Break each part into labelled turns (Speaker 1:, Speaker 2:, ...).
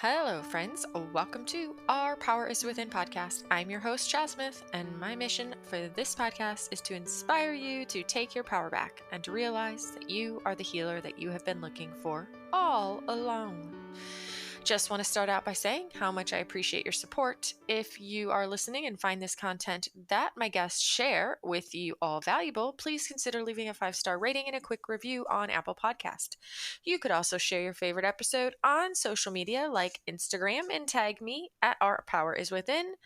Speaker 1: Hello, friends. Welcome to Our Power is Within podcast. I'm your host, Chad Smith, and my mission for this podcast is to inspire you to take your power back and to realize that you are the healer that you have been looking for all along. Just want to start out by saying how much I appreciate your support. If you are listening and find this content that my guests share with you all valuable, please consider leaving a 5-star rating and a quick review on Apple Podcast. You could also share your favorite episode on social media like Instagram and tag me at Our Power is Within.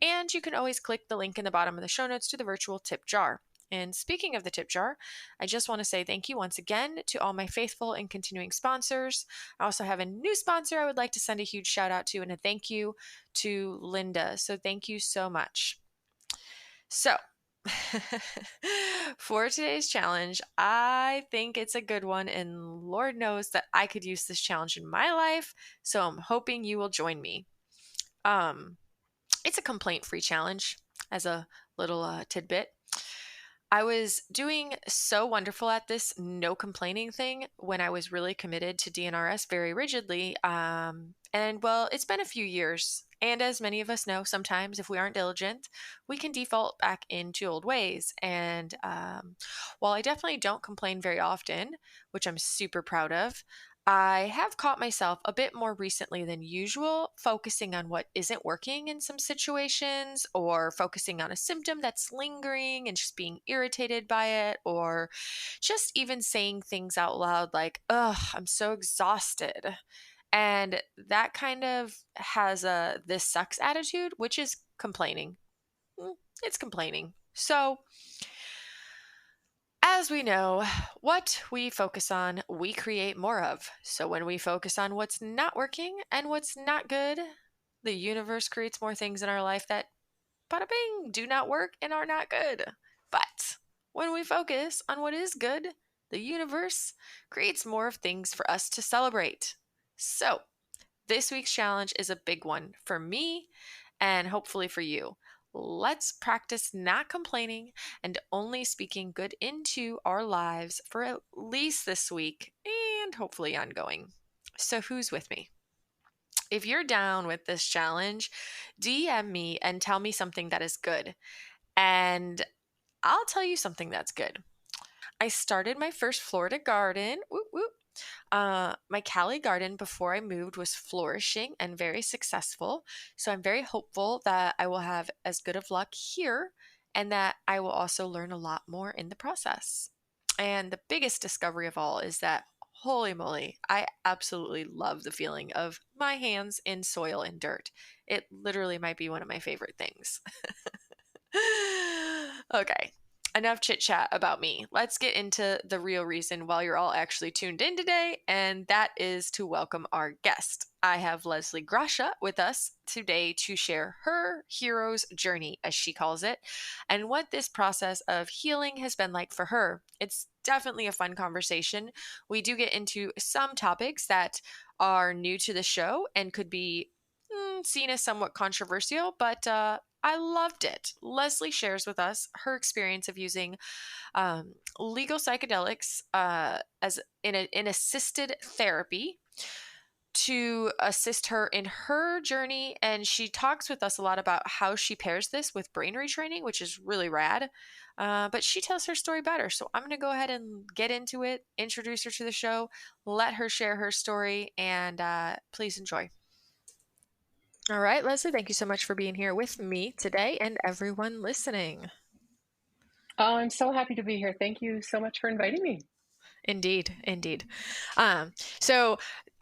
Speaker 1: And you can always click the link in the bottom of the show notes to the virtual tip jar. And speaking of the tip jar, I just want to say thank you once again to all my faithful and continuing sponsors. I also have a new sponsor I would like to send a huge shout out to and a thank you to Linda. So thank you so much. So for today's challenge, I think it's a good one, and Lord knows that I could use this challenge in my life. So I'm hoping you will join me. It's a complaint-free challenge as a little tidbit. I was doing so wonderful at this no complaining thing when I was really committed to DNRS very rigidly. And well, it's been a few years. And as many of us know, sometimes if we aren't diligent, we can default back into old ways. And while I definitely don't complain very often, which I'm super proud of, I have caught myself a bit more recently than usual, focusing on what isn't working in some situations, or focusing on a symptom that's lingering and just being irritated by it, or just even saying things out loud like, ugh, I'm so exhausted. And that kind of has a this sucks attitude, which is complaining. It's complaining. So, as we know, what we focus on, we create more of. So when we focus on what's not working and what's not good, the universe creates more things in our life that, bada bing, do not work and are not good. But when we focus on what is good, the universe creates more of things for us to celebrate. So this week's challenge is a big one for me and hopefully for you. Let's practice not complaining and only speaking good into our lives for at least this week and hopefully ongoing. So, who's with me? If you're down with this challenge, DM me and tell me something that is good. And I'll tell you something that's good. I started my first Florida garden. Whoop, whoop. My Cali garden before I moved was flourishing and very successful. So I'm very hopeful that I will have as good of luck here and that I will also learn a lot more in the process. And the biggest discovery of all is that, holy moly, I absolutely love the feeling of my hands in soil and dirt. It literally might be one of my favorite things. Okay, enough chit chat about me. Let's get into the real reason why you're all actually tuned in today, and that is to welcome our guest. I have Leslie Grasa with us today to share her hero's journey, as she calls it, and what this process of healing has been like for her. It's definitely a fun conversation. We do get into some topics that are new to the show and could be seen as somewhat controversial, but I loved it. Leslie shares with us her experience of using legal psychedelics as in assisted therapy to assist her in her journey, and she talks with us a lot about how she pairs this with brain retraining, which is really rad. But she tells her story better, so I'm going to go ahead and get into it, introduce her to the show, let her share her story, and please enjoy. All right, Leslie, thank you so much for being here with me today and everyone listening.
Speaker 2: Oh, I'm so happy to be here. Thank you so much for inviting me.
Speaker 1: Indeed, indeed. So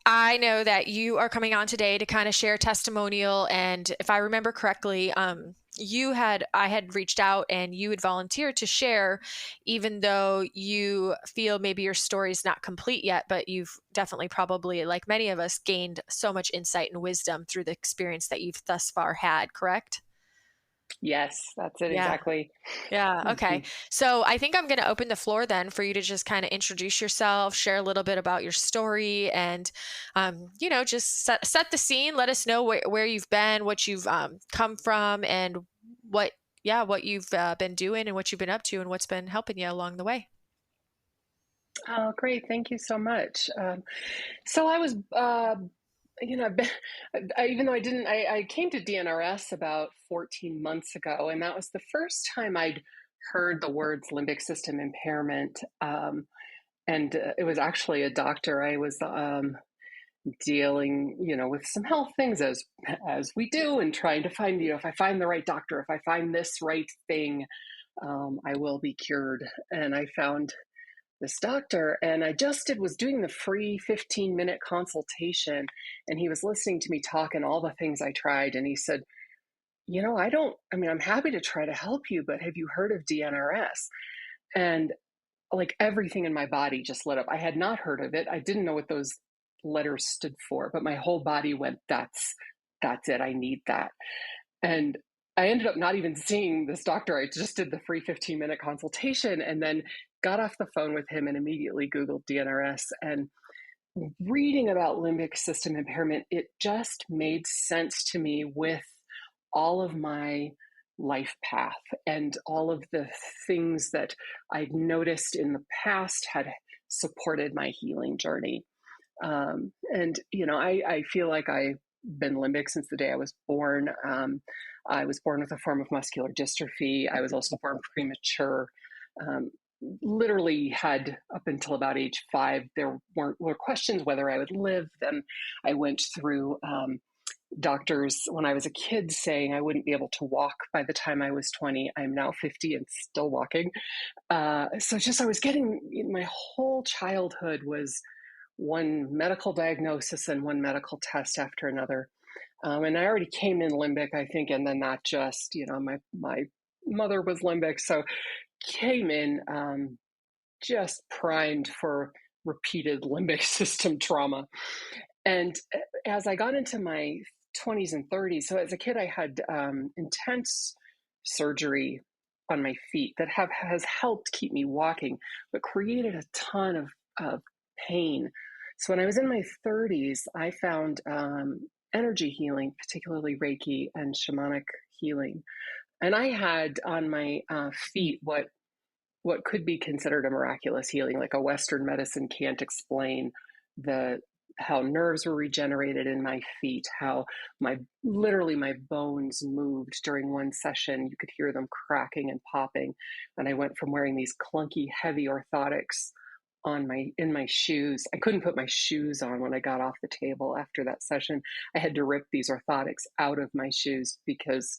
Speaker 1: I know that you are coming on today to kind of share testimonial, and if I remember correctly, I had reached out and you had volunteered to share, even though you feel maybe your story is not complete yet, but you've definitely probably, like many of us, gained so much insight and wisdom through the experience that you've thus far had, correct?
Speaker 2: Yes, that's it
Speaker 1: Yeah.
Speaker 2: exactly.
Speaker 1: Yeah.
Speaker 2: hmm
Speaker 1: Okay. So I think I'm going to open the floor then for you to just kind of introduce yourself, share a little bit about your story, and, just set the scene. Let us know where you've been, what you've come from, and what you've been doing and what you've been up to and what's been helping you along the way.
Speaker 2: Oh, great. Thank you so much. So I was I've been, even though I came to DNRS about 14 months ago, and that was the first time I'd heard the words limbic system impairment. And it was actually a doctor. I was dealing, with some health things as we do, and trying to find, if I find the right doctor, if I find this right thing, I will be cured. And I found this doctor, and I just was doing the free 15-minute consultation, and he was listening to me talk and all the things I tried, and he said, I'm happy to try to help you, but have you heard of DNRS? And like everything in my body just lit up. I had not heard of it. I didn't know what those letters stood for, but my whole body went, that's it. I need that. And I ended up not even seeing this doctor. I just did the free 15-minute consultation and then got off the phone with him and immediately Googled DNRS. And reading about limbic system impairment, it just made sense to me with all of my life path and all of the things that I'd noticed in the past had supported my healing journey. I feel like I've been limbic since the day I was born. I was born with a form of muscular dystrophy. I was also born premature. Um, Literally had up until about age 5, there were questions whether I would live. Then I went through doctors when I was a kid saying I wouldn't be able to walk by the time I was 20. I'm now 50 and still walking. So just I was getting, my whole childhood was one medical diagnosis and one medical test after another. And I already came in limbic, I think, and then that just, my mother was limbic, so came in just primed for repeated limbic system trauma. And as I got into my 20s and 30s, so as a kid, I had intense surgery on my feet that has helped keep me walking, but created a ton of pain. So when I was in my 30s, I found energy healing, particularly Reiki and shamanic healing. And I had on my feet what could be considered a miraculous healing, like a Western medicine can't explain the how nerves were regenerated in my feet, how literally my bones moved during one session. You could hear them cracking and popping. And I went from wearing these clunky, heavy orthotics in my shoes. I couldn't put my shoes on when I got off the table after that session. I had to rip these orthotics out of my shoes because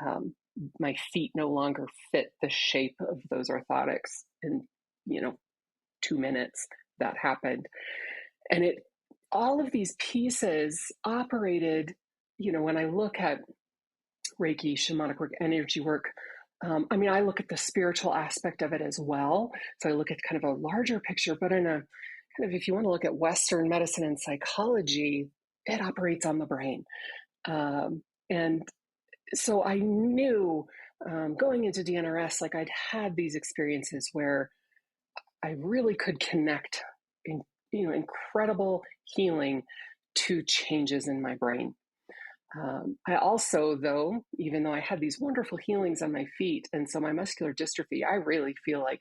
Speaker 2: um, my feet no longer fit the shape of those orthotics in, 2 minutes. That happened. And all of these pieces operated, when I look at Reiki, shamanic work, energy work, I look at the spiritual aspect of it as well. So I look at kind of a larger picture, but in a kind of, if you want to look at Western medicine and psychology, it operates on the brain. And so I knew going into DNRS, like I'd had these experiences where I really could connect incredible healing to changes in my brain. I also, though, even though I had these wonderful healings on my feet, and so my muscular dystrophy, I really feel like,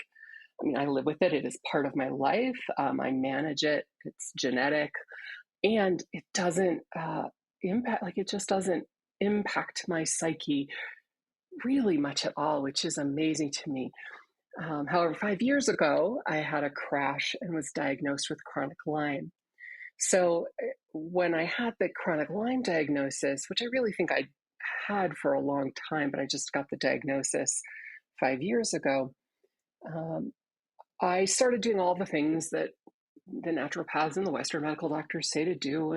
Speaker 2: I live with it. It is part of my life. I manage it. It's genetic, and it doesn't impact, like it just doesn't impact my psyche really much at all, which is amazing to me. However, 5 years ago, I had a crash and was diagnosed with chronic Lyme. So when I had the chronic Lyme diagnosis, which I really think I had for a long time, but I just got the diagnosis 5 years ago, I started doing all the things that the naturopaths and the Western medical doctors say to do,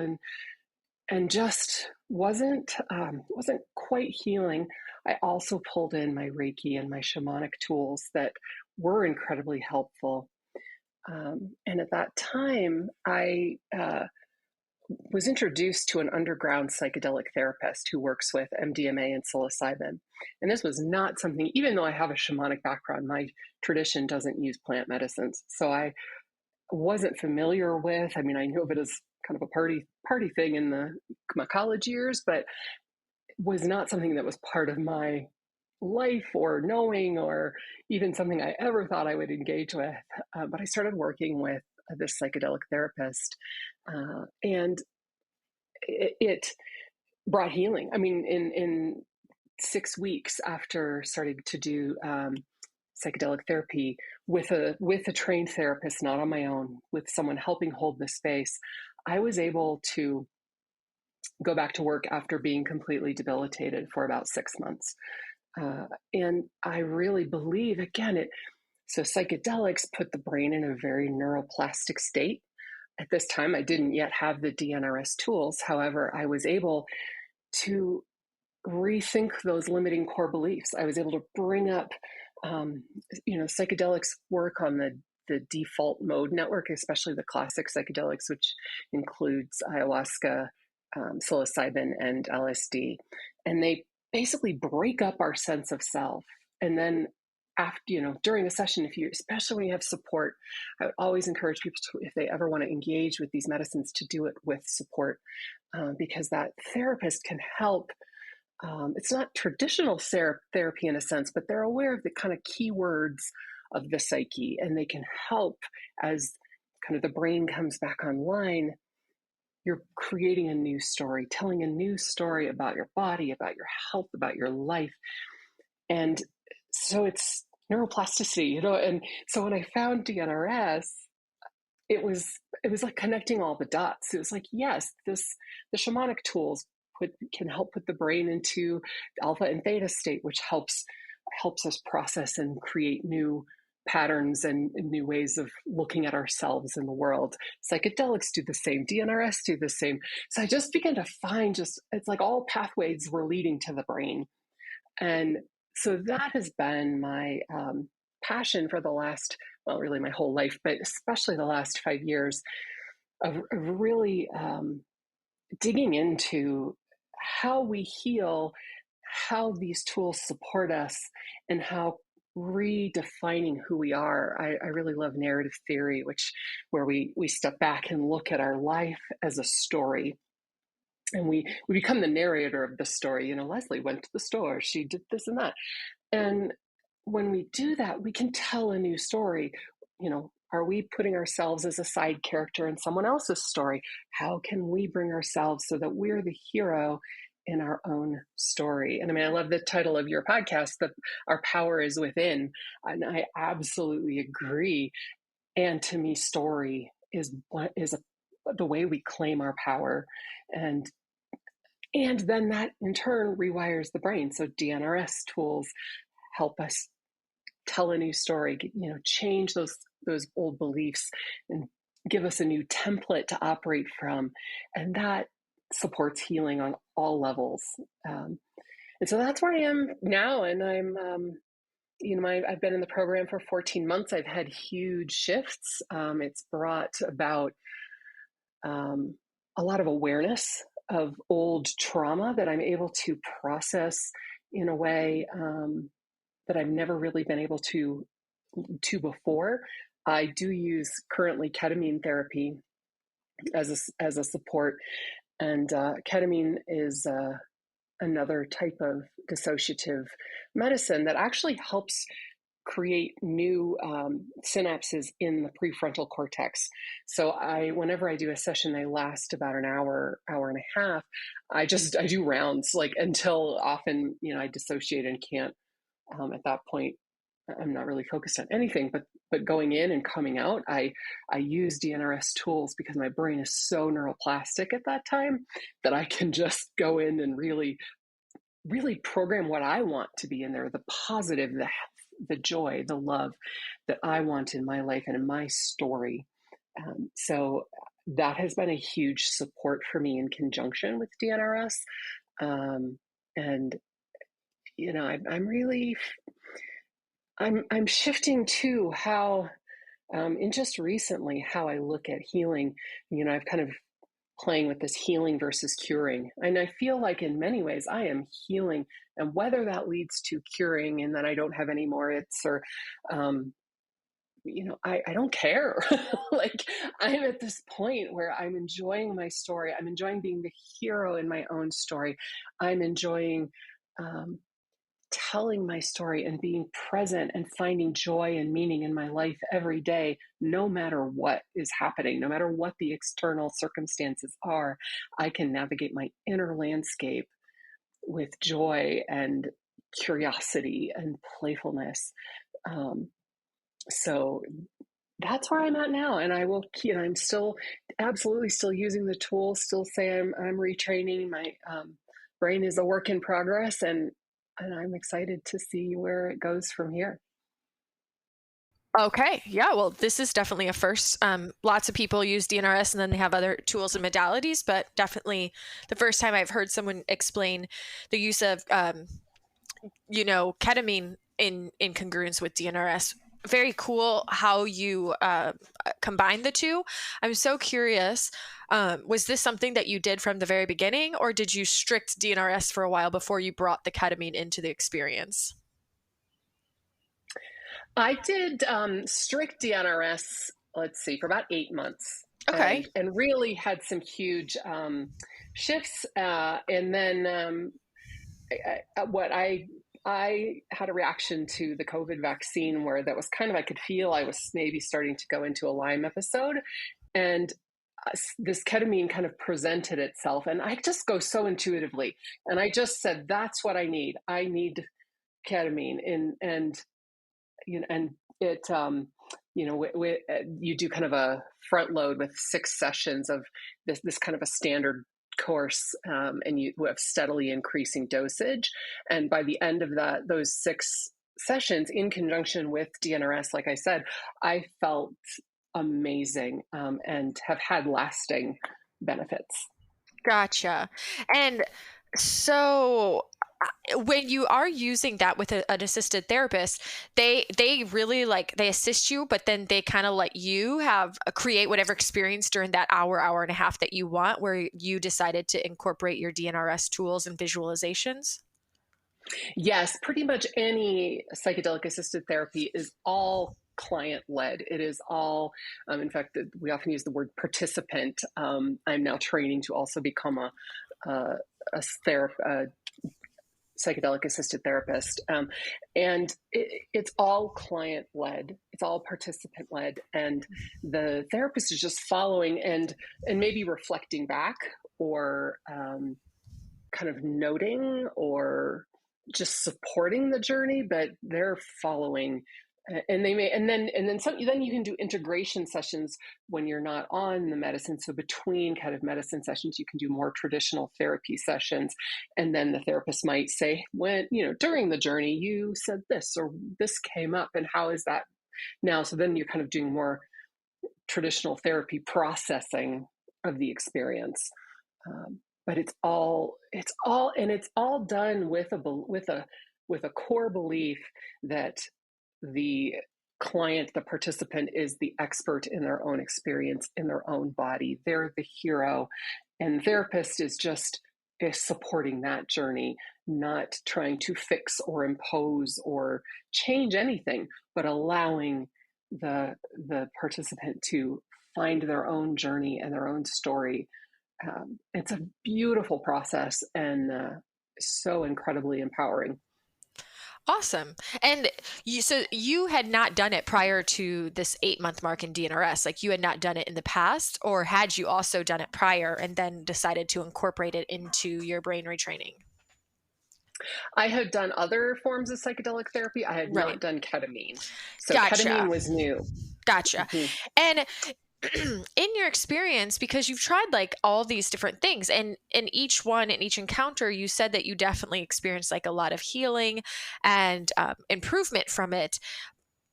Speaker 2: and just wasn't quite healing. I also pulled in my Reiki and my shamanic tools that were incredibly helpful. And at that time, I was introduced to an underground psychedelic therapist who works with MDMA and psilocybin. And this was not something, even though I have a shamanic background, my tradition doesn't use plant medicines. So I wasn't familiar with, I knew of it as kind of a party thing in my college years, but was not something that was part of my life or knowing or even something I ever thought I would engage with. But I started working with this psychedelic therapist. And it brought healing. I mean, in 6 weeks after starting to do psychedelic therapy with a trained therapist, not on my own, with someone helping hold the space, I was able to go back to work after being completely debilitated for about 6 months. And I really believe, again, so psychedelics put the brain in a very neuroplastic state. At this time, I didn't yet have the DNRS tools. However, I was able to rethink those limiting core beliefs. I was able to bring up, psychedelics work on the default mode network, especially the classic psychedelics, which includes ayahuasca, psilocybin, and LSD. And they basically break up our sense of self. And then after, during a session, especially when you have support, I would always encourage people to, if they ever want to engage with these medicines, to do it with support, because that therapist can help. It's not traditional therapy in a sense, but they're aware of the kind of keywords of the psyche, and they can help as kind of the brain comes back online. You're creating a new story, telling a new story about your body, about your health, about your life. And so it's neuroplasticity, and so when I found DNRS, it was like connecting all the dots. It was like, yes, the shamanic tools can help put the brain into alpha and theta state, which helps us process and create new patterns and new ways of looking at ourselves in the world. Psychedelics do the same, DNRS do the same. So I just began to find, it's like all pathways were leading to the brain. And so that has been my passion for the last, well, really my whole life, but especially the last 5 years of really digging into how we heal, how these tools support us, and how redefining who we are. I really love narrative theory, where we step back and look at our life as a story, and we become the narrator of the story. Leslie went to the store, she did this and that. And when we do that, we can tell a new story. Are we putting ourselves as a side character in someone else's story? How can we bring ourselves so that we're the hero in our own story? And I mean, I love the title of your podcast, that our power is within. And I absolutely agree. And to me, story is the way we claim our power. And then that in turn rewires the brain. So DNRS tools help us tell a new story, change those old beliefs and give us a new template to operate from. And that supports healing on all levels. And so that's where I am now. And I'm, I've been in the program for 14 months. I've had huge shifts. It's brought about a lot of awareness of old trauma that I'm able to process in a way that I've never really been able to before. I do use currently ketamine therapy as a support, and ketamine is another type of dissociative medicine that actually helps create new synapses in the prefrontal cortex. So whenever I do a session, they last about an hour and a half. I do rounds, like, until often, I dissociate and can't, at that point, I'm not really focused on anything, but going in and coming out, I use DNRS tools because my brain is so neuroplastic at that time that I can just go in and really, really program what I want to be in there, the positive, the joy, the love that I want in my life and in my story. So that has been a huge support for me in conjunction with DNRS. And I'm really, I'm shifting to how, in just recently, how I look at healing. I've kind of playing with this healing versus curing. And I feel like in many ways I am healing, and whether that leads to curing and that I don't have any more I don't care. Like, I'm at this point where I'm enjoying my story. I'm enjoying being the hero in my own story. I'm enjoying telling my story and being present and finding joy and meaning in my life every day, no matter what is happening, no matter what the external circumstances are, I can navigate my inner landscape with joy and curiosity and playfulness. Um, so that's where I'm at now, and I will. I'm still absolutely still using the tools. Still say I'm retraining. My brain is a work in progress, and I'm excited to see where it goes from here.
Speaker 1: Okay. Yeah. Well, this is definitely a first. Lots of people use DNRS and then they have other tools and modalities, but definitely the first time I've heard someone explain the use of, ketamine in congruence with DNRS. Very cool how you combine the two. I'm so curious. Was this something that you did from the very beginning, or did you strict DNRS for a while before you brought the ketamine into the experience?
Speaker 2: I did strict DNRS. Let's see, for about 8 months,
Speaker 1: Okay.
Speaker 2: and really had some huge shifts. And then what I had a reaction to the COVID vaccine where that was kind of, I could feel I was maybe starting to go into a Lyme episode. And this ketamine kind of presented itself. And I just go so intuitively. And I just said, that's what I need. I need ketamine. And it, you do kind of a front load with 6 sessions of this kind of a standard course, and you have steadily increasing dosage. And by the end of those 6 sessions, in conjunction with DNRS, like I said, I felt amazing, and have had lasting benefits.
Speaker 1: Gotcha. And so when you are using that with an assisted therapist, they really like they assist you, but then they kind of let you have create whatever experience during that hour and a half that you want, where you decided to incorporate your DNRS tools and visualizations.
Speaker 2: Yes, pretty much any psychedelic assisted therapy is all client led. It is all, in fact, we often use the word participant. I'm now training to also become a psychedelic assisted therapist. And it's all client led, it's all participant led. And the therapist is just following and maybe reflecting back, or kind of noting, or just supporting the journey, but they're following. And they may, then you can do integration sessions when you're not on the medicine. So between kind of medicine sessions, you can do more traditional therapy sessions. And then the therapist might say, when, during the journey, you said this, or this came up, and how is that now? So then you're kind of doing more traditional therapy processing of the experience. But it's all done with a core belief that the client, the participant, is the expert in their own experience, in their own body. They're the hero, and the therapist is supporting that journey, not trying to fix or impose or change anything, but allowing the participant to find their own journey and their own story. It's a beautiful process, and so incredibly empowering.
Speaker 1: Awesome. And you had not done it prior to this 8 month mark in DNRS. Like you had not done it in the past, or had you also done it prior and then decided to incorporate it into your brain retraining?
Speaker 2: I had done other forms of psychedelic therapy. I had
Speaker 1: Right.
Speaker 2: not done ketamine. So ketamine
Speaker 1: Gotcha.
Speaker 2: was new.
Speaker 1: Gotcha.
Speaker 2: Mhm.
Speaker 1: And in your experience, because you've tried like all these different things, and in each one, in each encounter, you said that you definitely experienced like a lot of healing and improvement from it.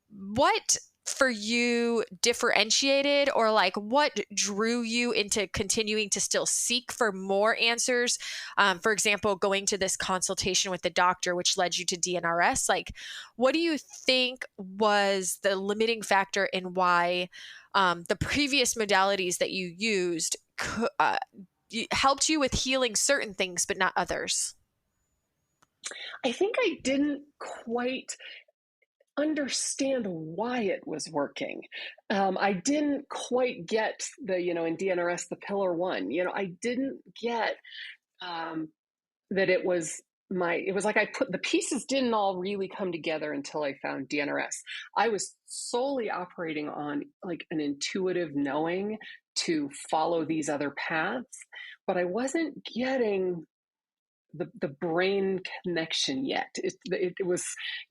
Speaker 1: What for you differentiated, or like what drew you into continuing to still seek for more answers? For example, going to this consultation with the doctor, which led you to DNRS. Like, what do you think was the limiting factor in why the previous modalities that you used helped you with healing certain things, but not others?
Speaker 2: I think I didn't quite understand why it was working. I didn't quite get in DNRS, the pillar one. I didn't get that it was it was like I put the pieces didn't all really come together until I found DNRS. I was solely operating on like an intuitive knowing to follow these other paths, but I wasn't getting the brain connection yet. It was,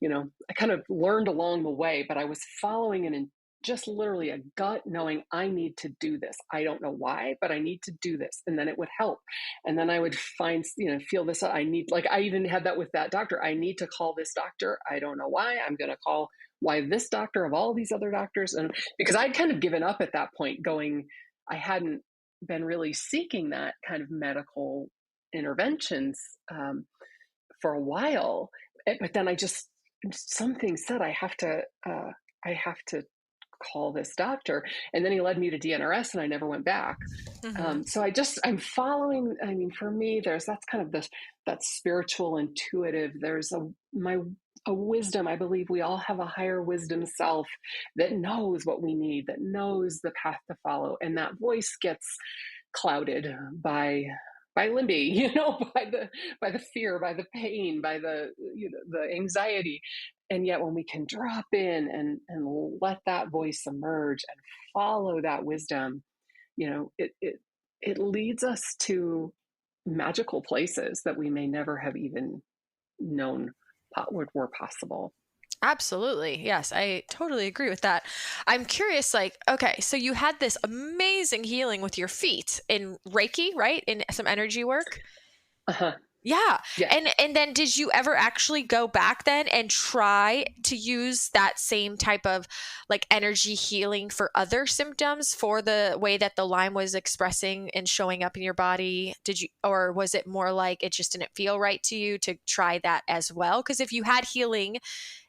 Speaker 2: I kind of learned along the way, but I was following just literally a gut knowing I need to do this. I don't know why, but I need to do this. And then it would help. And then I would find, feel this. I even had that with that doctor. I need to call this doctor. I don't know why. I'm going to call why this doctor of all these other doctors. And because I'd kind of given up at that point I hadn't been really seeking that kind of medical interventions for a while, but then something said I have to call this doctor, and then he led me to DNRS, and I never went back.
Speaker 1: Mm-hmm.
Speaker 2: So I'm following. I mean, for me, that's kind of that spiritual intuitive. There's a wisdom. I believe we all have a higher wisdom self that knows what we need, that knows the path to follow, and that voice gets clouded by limby, by the fear, by the pain, by the anxiety. And yet when we can drop in and let that voice emerge and follow that wisdom, it leads us to magical places that we may never have even known were possible.
Speaker 1: Absolutely. Yes, I totally agree with that. I'm curious, like, okay, so you had this amazing healing with your feet in Reiki, right? In some energy work?
Speaker 2: Uh-huh.
Speaker 1: Yeah.
Speaker 2: Yeah.
Speaker 1: And then did you ever actually go back then and try to use that same type of like energy healing for other symptoms for the way that the Lyme was expressing and showing up in your body? Or was it more like it just didn't feel right to you to try that as well? Because if you had healing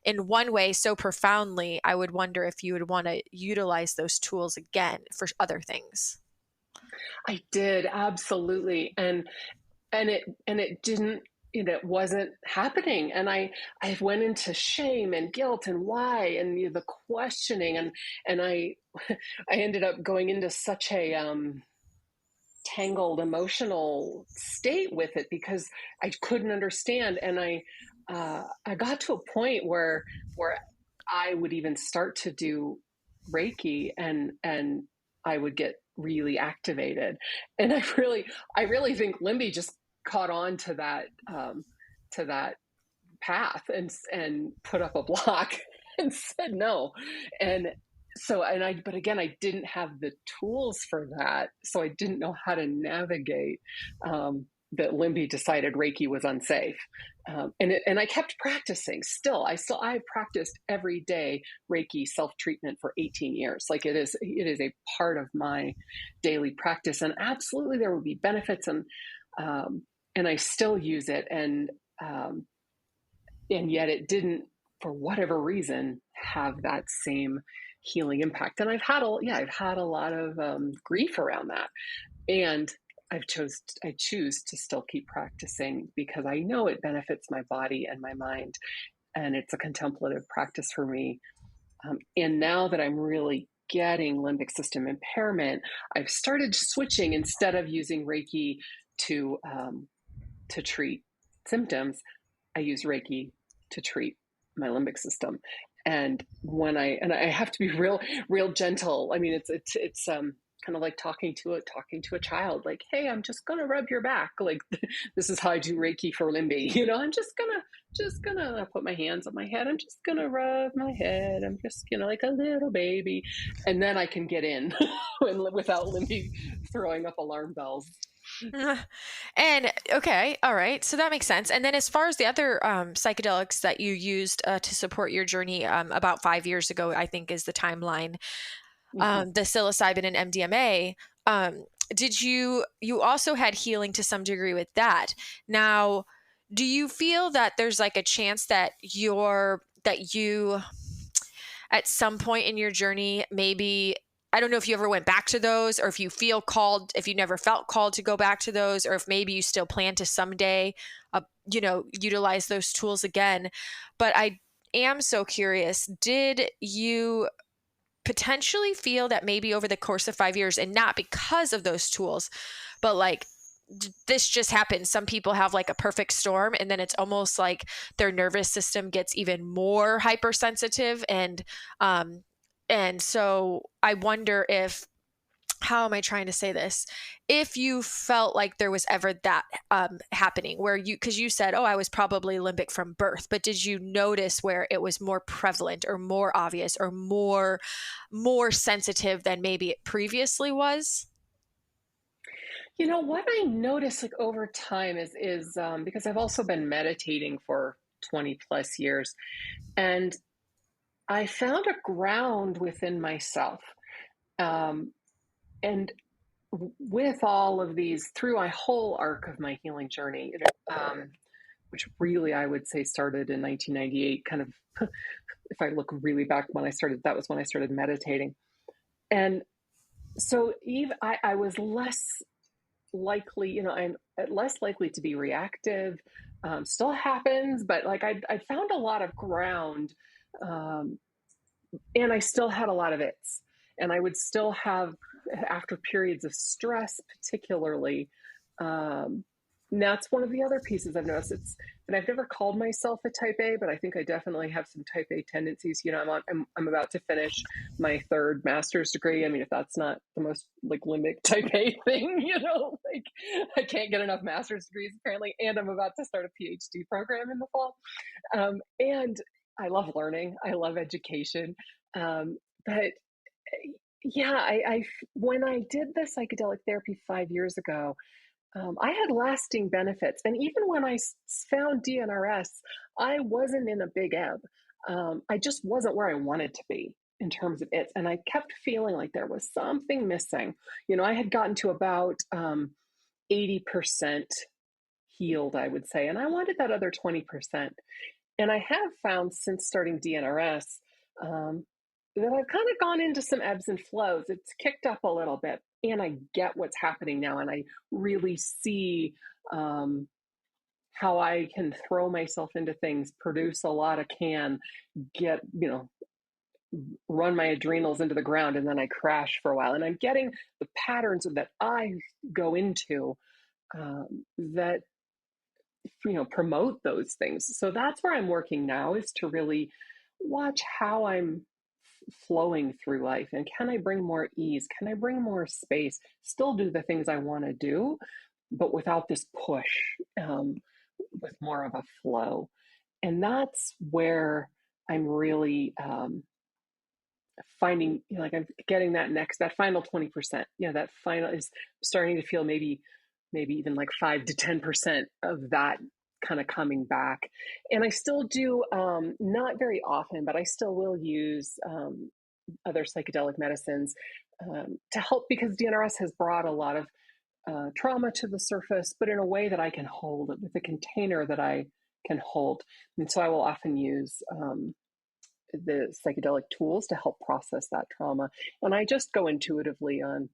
Speaker 1: in one way so profoundly, I would wonder if you would want to utilize those tools again for other things.
Speaker 2: I did, absolutely. And it didn't, it wasn't happening. And I went into shame and guilt and why, and the questioning, and I I ended up going into such a tangled emotional state with it because I couldn't understand. And I got to a point where I would even start to do Reiki, and I would get really activated. And I really think Limby just caught on to that path and put up a block and said no. And but again, I didn't have the tools for that, so I didn't know how to navigate that Limby decided Reiki was unsafe. And I kept practicing. I practiced every day Reiki self-treatment for 18 years. Like it is a part of my daily practice, and absolutely there would be benefits, and I still use it, and yet it didn't, for whatever reason, have that same healing impact. And I've had a lot of grief around that, and I choose to still keep practicing because I know it benefits my body and my mind, and it's a contemplative practice for me. And now that I'm really getting limbic system impairment, I've started switching. Instead of using Reiki to treat symptoms, I use Reiki to treat my limbic system. And I have to be real gentle. I mean, it's kind of like talking to a child, like, hey, I'm just gonna rub your back. Like this is how I do Reiki for Limby. I'm just gonna put my hands on my head. I'm just gonna rub my head. I'm just like a little baby, and then I can get in without Limby throwing up alarm bells.
Speaker 1: And okay, all right, so that makes sense. And then as far as the other psychedelics that you used to support your journey, about 5 years ago, I think is the timeline,
Speaker 2: Mm-hmm.
Speaker 1: the psilocybin and MDMA, did you also had healing to some degree with that? Now, do you feel that there's like a chance that you at some point in your journey, maybe, I don't know if you ever went back to those, or if you feel called, if you never felt called to go back to those, or if maybe you still plan to someday, utilize those tools again. But I am so curious, did you potentially feel that maybe over the course of 5 years, and not because of those tools, but like this just happens. Some people have like a perfect storm, and then it's almost like their nervous system gets even more hypersensitive. And so I wonder if, how am I trying to say this? If you felt like there was ever that happening where you, because you said, oh, I was probably limbic from birth, but did you notice where it was more prevalent or more obvious or more sensitive than maybe it previously was?
Speaker 2: You know, what I notice like over time is because I've also been meditating for 20 plus years, and I found a ground within myself. Um, and with all of these, through my whole arc of my healing journey, which really I would say started in 1998, kind of, if I look really back when I started, that was when I started meditating. And so even I was less likely, I'm less likely to be reactive. Still happens, but like I found a lot of ground, um, and I still had a lot of its, and I would still have after periods of stress, particularly. Um, and that's one of the other pieces I've noticed. It's and I've never called myself a type A, but I think I definitely have some type A tendencies. I'm about to finish my third master's degree. I mean, if that's not the most like limbic type A thing, like I can't get enough master's degrees apparently, and I'm about to start a PhD program in the fall. And I love learning. I love education. But yeah, when I did the psychedelic therapy 5 years ago, I had lasting benefits. And even when I found DNRS, I wasn't in a big ebb. I just wasn't where I wanted to be in terms of it. And I kept feeling like there was something missing. I had gotten to about 80% healed, I would say. And I wanted that other 20%. And I have found since starting DNRS um, that I've kind of gone into some ebbs and flows. It's kicked up a little bit, and I get what's happening now, and I really see um, how I can throw myself into things, produce a lot of get run my adrenals into the ground, and then I crash for a while. And I'm getting the patterns that I go into that promote those things. So that's where I'm working now, is to really watch how I'm flowing through life, and can I bring more ease, can I bring more space, still do the things I want to do, but without this push, um, with more of a flow. And that's where I'm really finding, like I'm getting that final 20%. That final is starting to feel maybe even like 5 to 10% of that kind of coming back. And I still do, not very often, but I still will use other psychedelic medicines to help, because DNRS has brought a lot of trauma to the surface, but in a way that I can hold it, with a container that I can hold. And so I will often use the psychedelic tools to help process that trauma. And I just go intuitively on,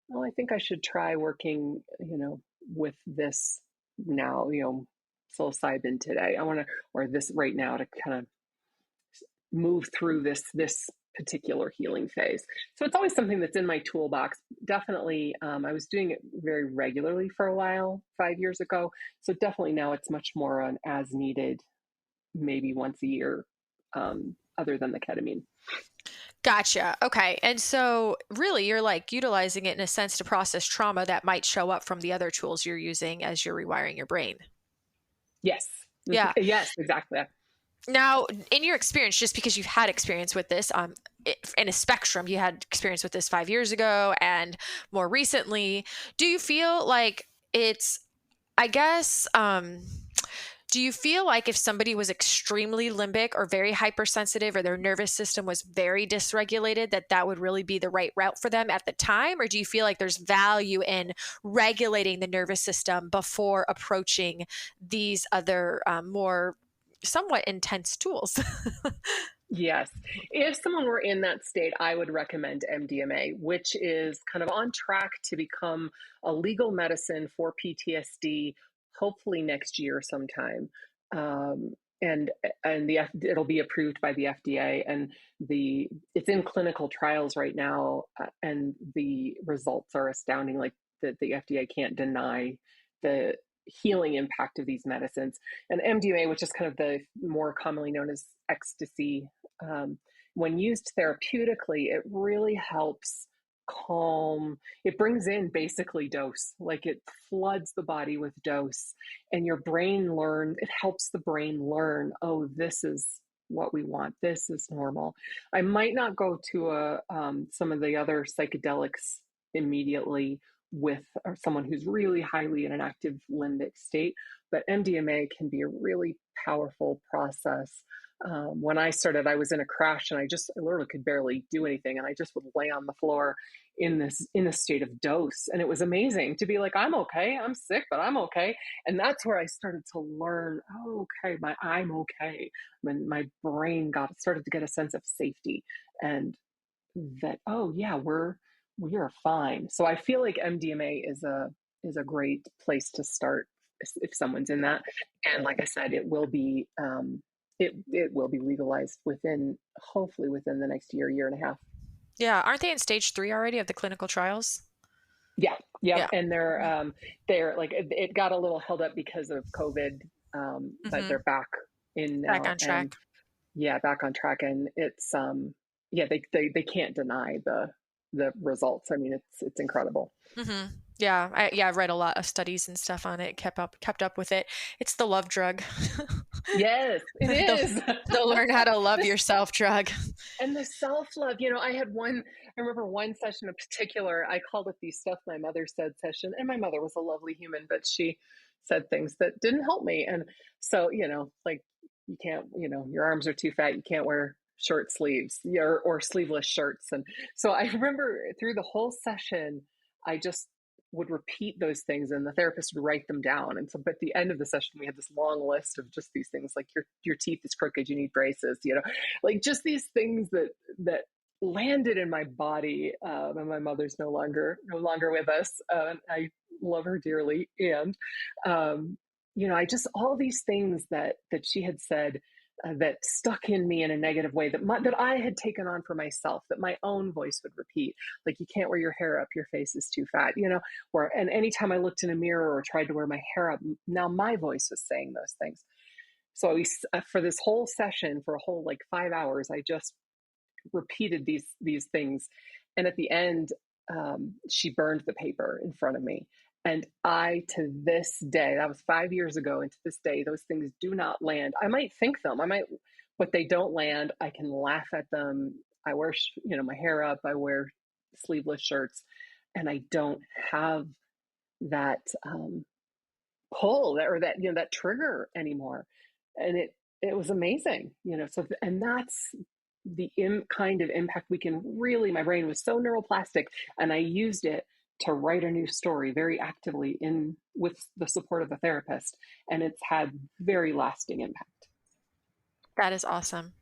Speaker 2: well, I think I should try working, with this now, psilocybin today. I want to, or this right now, to kind of move through this particular healing phase. So it's always something that's in my toolbox. Definitely, I was doing it very regularly for a while 5 years ago. So definitely now it's much more on as needed, maybe once a year, other than the ketamine.
Speaker 1: Gotcha. Okay. And so really you're like utilizing it in a sense to process trauma that might show up from the other tools you're using as you're rewiring your brain.
Speaker 2: Yes.
Speaker 1: Yeah.
Speaker 2: Yes, exactly.
Speaker 1: Now, in your experience, just because you've had experience with this, in a spectrum, you had experience with this 5 years ago and more recently, do you feel like it's, I guess, do you feel like if somebody was extremely limbic or very hypersensitive, or their nervous system was very dysregulated, that would really be the right route for them at the time? Or do you feel like there's value in regulating the nervous system before approaching these other more somewhat intense tools?
Speaker 2: Yes. If someone were in that state, I would recommend MDMA, which is kind of on track to become a legal medicine for PTSD, hopefully next year sometime. Um, and it'll be approved by the FDA, and it's in clinical trials right now, and the results are astounding. Like the FDA can't deny the healing impact of these medicines. And MDMA, which is kind of the more commonly known as ecstasy, when used therapeutically, it really helps calm. It brings in basically dose, like it floods the body with dose, and your brain learns. It helps the brain learn, oh, this is what we want. This is normal. I might not go to some of the other psychedelics immediately with or someone who's really highly in an active limbic state, but MDMA can be a really powerful process. When I started, I was in a crash and I literally could barely do anything, and I just would lay on the floor in a state of dose, and it was amazing to be like, I'm okay, I'm sick, but I'm okay. And that's where I started to learn, oh, okay, I'm okay. When my brain started to get a sense of safety, and that, oh yeah, we are fine. So I feel like MDMA is a great place to start if someone's in that. And like I said, it will be legalized hopefully within the next year and a half.
Speaker 1: Yeah. Aren't they in stage 3 already of the clinical trials?
Speaker 2: Yeah, yep.
Speaker 1: Yeah.
Speaker 2: And they're like, it got a little held up because of COVID, but
Speaker 1: Mm-hmm.
Speaker 2: they're back in
Speaker 1: Back
Speaker 2: now,
Speaker 1: on
Speaker 2: and
Speaker 1: track.
Speaker 2: yeah, back on track. And it's yeah, they can't deny the results. I mean, it's incredible.
Speaker 1: Mm-hmm. Yeah. I've read a lot of studies and stuff on it, kept up with it. It's the love drug.
Speaker 2: Yes, it
Speaker 1: the,
Speaker 2: is.
Speaker 1: the learn how to love
Speaker 2: This
Speaker 1: yourself drug.
Speaker 2: and the self-love, I remember one session in particular, I called it the stuff my mother said session, and my mother was a lovely human, but she said things that didn't help me. And so, like, you can't, your arms are too fat, you can't wear short sleeves, or sleeveless shirts. And so I remember through the whole session, I just would repeat those things, and the therapist would write them down. And so but at the end of the session, we had this long list of just these things, like your teeth is crooked, you need braces, like just these things that landed in my body. And my mother's no longer with us. I love her dearly, and I just, all these things that she had said, that stuck in me in a negative way, that I had taken on for myself, that my own voice would repeat, like, you can't wear your hair up, your face is too fat, and anytime I looked in a mirror or tried to wear my hair up, now my voice was saying those things. So for this whole session, for a whole like 5 hours, I just repeated these things. And at the end, she burned the paper in front of me. And to this day, that was 5 years ago, and to this day, those things do not land. I might think them, but they don't land. I can laugh at them. I wear, my hair up. I wear sleeveless shirts, and I don't have that pull, or that trigger anymore. And it was amazing. So, and that's the kind of impact we can really. My brain was so neuroplastic, and I used it to write a new story very actively with the support of a therapist, and it's had very lasting impact.
Speaker 1: That is awesome.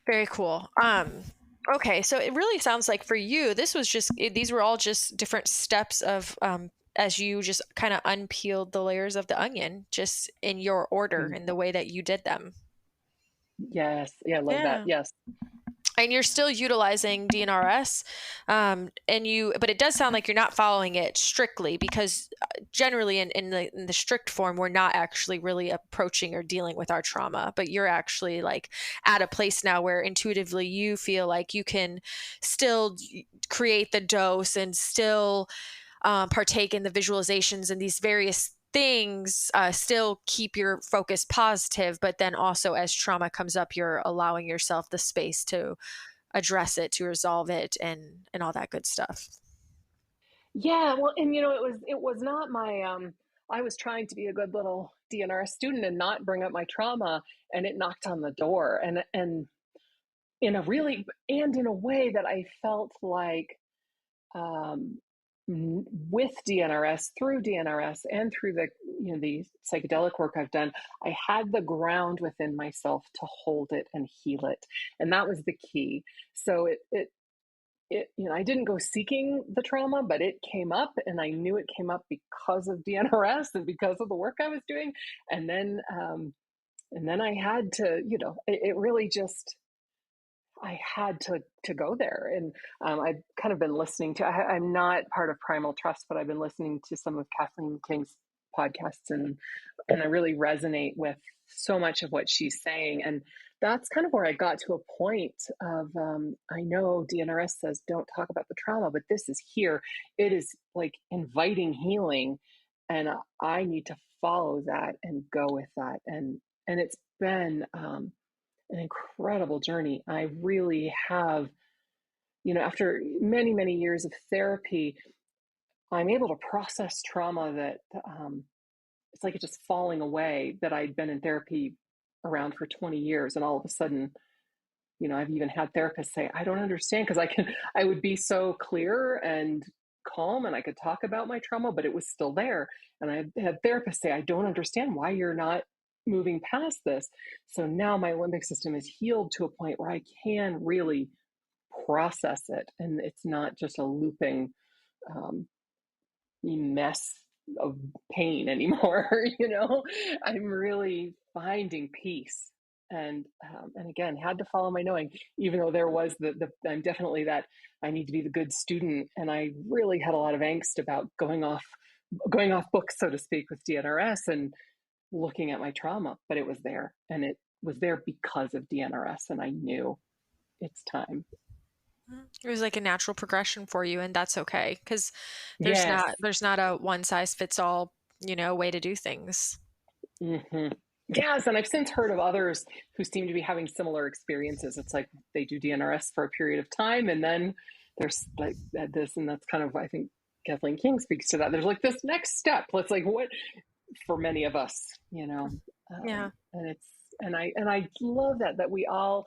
Speaker 1: Very cool. Okay, so it really sounds like for you, these were all just different steps of as you just kind of unpeeled the layers of the onion, just in your order,
Speaker 2: Mm.
Speaker 1: in the way that you did them.
Speaker 2: Yes, yeah, I love that.
Speaker 1: Yeah.
Speaker 2: Yes.
Speaker 1: And you're still utilizing DNRS, but it does sound like you're not following it strictly, because generally in the strict form, we're not actually really approaching or dealing with our trauma, but you're actually like at a place now where intuitively you feel like you can still create the dose and still partake in the visualizations and these various things, still keep your focus positive, but then also as trauma comes up, you're allowing yourself the space to address it, to resolve it, and all that good stuff.
Speaker 2: Yeah, well, and it was not my I was trying to be a good little DNRS student and not bring up my trauma, and it knocked on the door, and in a way that I felt like, um, with DNRS, through DNRS, and through the psychedelic work I've done, I had the ground within myself to hold it and heal it, and that was the key. So I didn't go seeking the trauma, but it came up, and I knew it came up because of DNRS and because of the work I was doing. And then I had to, it really just, I had to go there. And I've kind of been listening to. I'm not part of Primal Trust, but I've been listening to some of Kathleen King's podcasts, and I really resonate with so much of what she's saying. And that's kind of where I got to a point of I know DNRS says don't talk about the trauma, but this is here. It is like inviting healing, and I need to follow that and go with that. And it's been an incredible journey. I really have, after many, many years of therapy, I'm able to process trauma that it's like it's just falling away, that I'd been in therapy around for 20 years. And all of a sudden, I've even had therapists say, I don't understand, because I would be so clear and calm and I could talk about my trauma, but it was still there. And I had therapists say, I don't understand why you're not moving past this. So now my limbic system is healed to a point where I can really process it. And it's not just a looping um, mess of pain anymore. I'm really finding peace. And again, had to follow my knowing, even though there was the I'm definitely that I need to be the good student, and I really had a lot of angst about going off book, so to speak, with DNRS and looking at my trauma. But it was there, and it was there because of DNRS, and I knew it's time.
Speaker 1: It was like a natural progression for you, and that's okay because there's
Speaker 2: Yes.
Speaker 1: not a one size fits all, way to do things.
Speaker 2: Hmm. Yes, and I've since heard of others who seem to be having similar experiences. It's like they do DNRS for a period of time, and then there's like this, and that's kind of, I think Kathleen King speaks to that. There's like this next step. Let's like what for many of us,
Speaker 1: Yeah.
Speaker 2: and I love that we all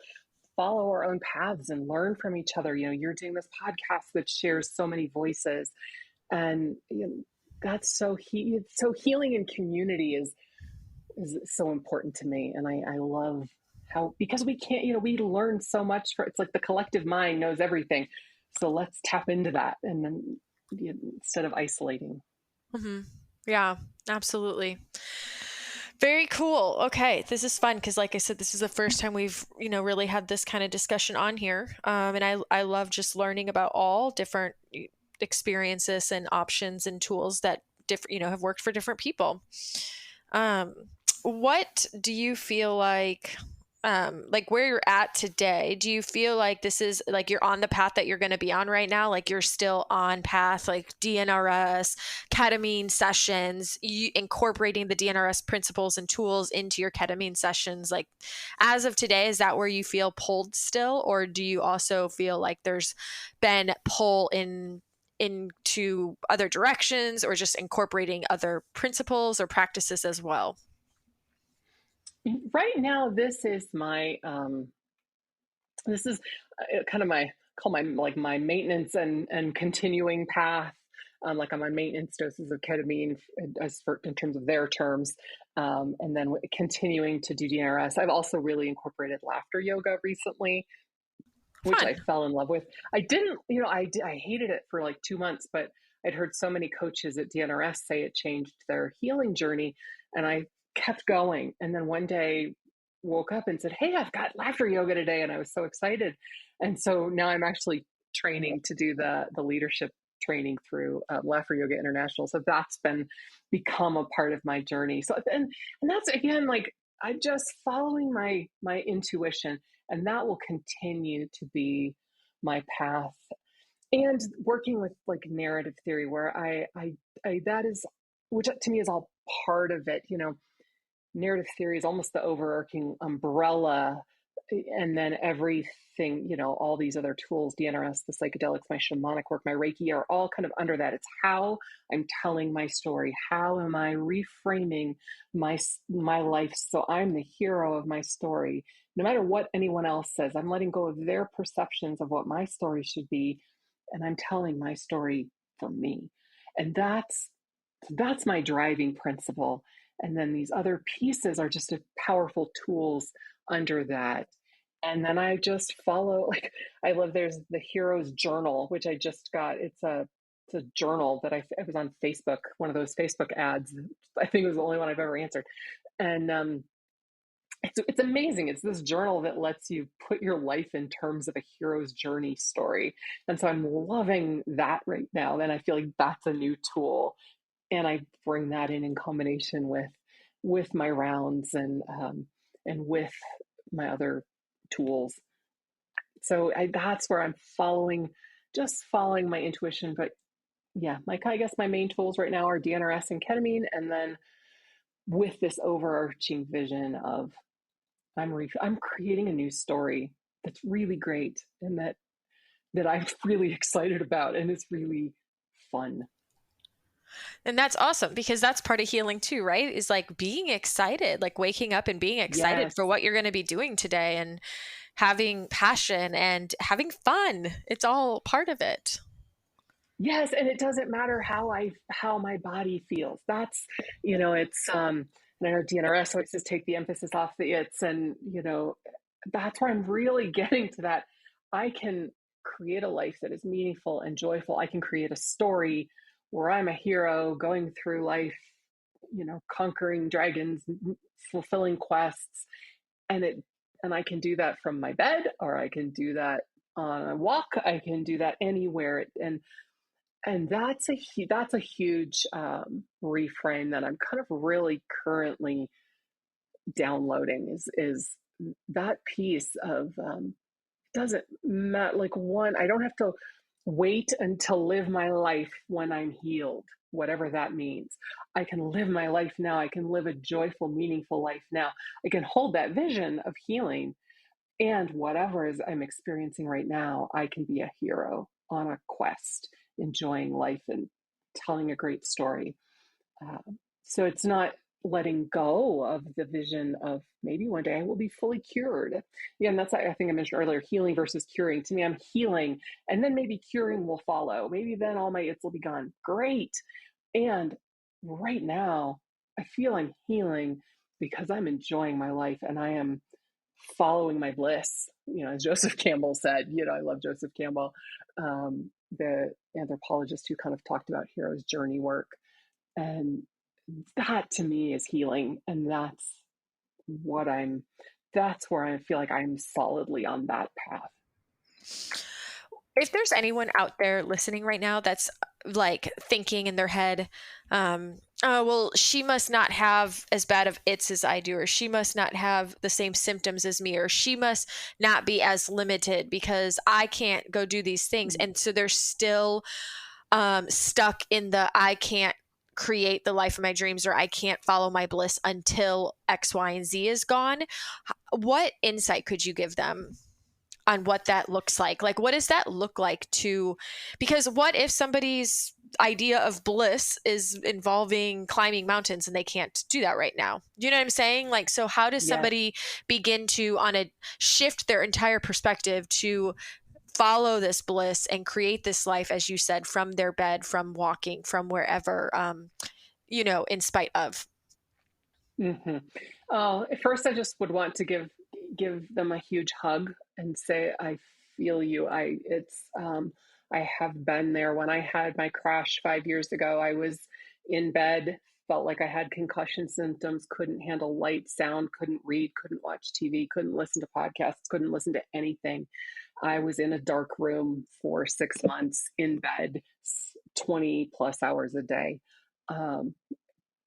Speaker 2: follow our own paths and learn from each other. You're doing this podcast that shares so many voices, and that's so healing in community is so important to me. And I love how, because we can't, we learn so much it's like the collective mind knows everything. So let's tap into that. And then instead of isolating.
Speaker 1: Hmm. Yeah, absolutely. Very cool. Okay, this is fun because, like I said, this is the first time we've really had this kind of discussion on here, and I love just learning about all different experiences and options and tools that different have worked for different people. Um, what do you feel like where you're at today, do you feel like this is like you're on the path that you're going to be on right now? Like you're still on path, like DNRS, ketamine sessions, you incorporating the DNRS principles and tools into your ketamine sessions. Like as of today, is that where you feel pulled still? Or do you also feel like there's been pull into other directions or just incorporating other principles or practices as well?
Speaker 2: Right now, this is kind of my call my like my maintenance and continuing path. Like I'm on maintenance doses of ketamine in terms of their terms, and then continuing to do DNRS. I've also really incorporated laughter yoga recently, which I
Speaker 1: Fun.
Speaker 2: fell in love with. I didn't, I hated it for like 2 months, but I'd heard so many coaches at DNRS say it changed their healing journey, and I kept going. And then one day woke up and said, "Hey, I've got laughter yoga today," and I was so excited. And so now I'm actually training to do the leadership training through Laughter Yoga International. So that's become a part of my journey. So and that's again like I'm just following my intuition, and that will continue to be my path. And working with like narrative theory, where I that is, which to me is all part of it. Narrative theory is almost the overarching umbrella, and then everything, all these other tools, DNRS, the psychedelics, my shamanic work, my Reiki, are all kind of under that. It's how I'm telling my story. How am I reframing my life so I'm the hero of my story? No matter what anyone else says, I'm letting go of their perceptions of what my story should be, and I'm telling my story for me. And that's my driving principle. And then these other pieces are just powerful tools under that. And then I just follow, like, I love, there's the hero's journal, which I just got. It's a journal that I was on Facebook, one of those Facebook ads. I think it was the only one I've ever answered. And it's amazing. It's this journal that lets you put your life in terms of a hero's journey story. And so I'm loving that right now. And I feel like that's a new tool. And I bring that in combination with my rounds and with my other tools. So that's where I'm just following my intuition. But yeah, like I guess my main tools right now are DNRS and ketamine, and then with this overarching vision of I'm creating a new story that's really great and that I'm really excited about, and it's really fun.
Speaker 1: And that's awesome because that's part of healing too, right? Is like being excited, like waking up and being excited
Speaker 2: Yes.
Speaker 1: for what you're going to be doing today and having passion and having fun. It's all part of it.
Speaker 2: Yes, and it doesn't matter how my body feels. That's it's and I know DNRS always says take the emphasis off the it's, and that's where I'm really getting to that. I can create a life that is meaningful and joyful. I can create a story where I'm a hero going through life, conquering dragons, fulfilling quests, and it and I can do that from my bed, or I can do that on a walk. I can do that anywhere, and that's a huge reframe that I'm kind of really currently downloading is that piece of doesn't matter, like, one, I don't have to wait until live my life when I'm healed, whatever that means. I can live my life now. I can live a joyful, meaningful life now. I can hold that vision of healing, and whatever is I'm experiencing right now, I can be a hero on a quest, enjoying life and telling a great story. So it's not letting go of the vision of maybe one day I will be fully cured. Yeah, and that's, I think I mentioned earlier, healing versus curing. To me, I'm healing, and then maybe curing will follow. Maybe then all my its will be gone. Great. And right now, I feel I'm healing because I'm enjoying my life and I am following my bliss. As Joseph Campbell said, I love Joseph Campbell, the anthropologist who kind of talked about hero's journey work. And that to me is healing. And what I'm, that's where I feel like I'm solidly on that path.
Speaker 1: If there's anyone out there listening right now that's like thinking in their head, oh, well, she must not have as bad of its as I do, or she must not have the same symptoms as me, or she must not be as limited because I can't go do these things. And so they're still stuck in the I can't create the life of my dreams, or I can't follow my bliss until X, Y, and Z is gone. What insight could you give them on what that looks like? Like, what does that look like to, because what if somebody's idea of bliss is involving climbing mountains and they can't do that right now? You know what I'm saying? Like, so how does
Speaker 2: Yes.
Speaker 1: somebody begin to on a shift their entire perspective to follow this bliss and create this life, as you said, from their bed, from walking, from wherever, in spite of?
Speaker 2: Mm-hmm. At first, I just would want to give them a huge hug and say, "I feel you." I have been there. When I had my crash 5 years ago, I was in bed, felt like I had concussion symptoms, couldn't handle light, sound, couldn't read, couldn't watch TV, couldn't listen to podcasts, couldn't listen to anything. I was in a dark room for 6 months in bed, 20 plus hours a day. Um,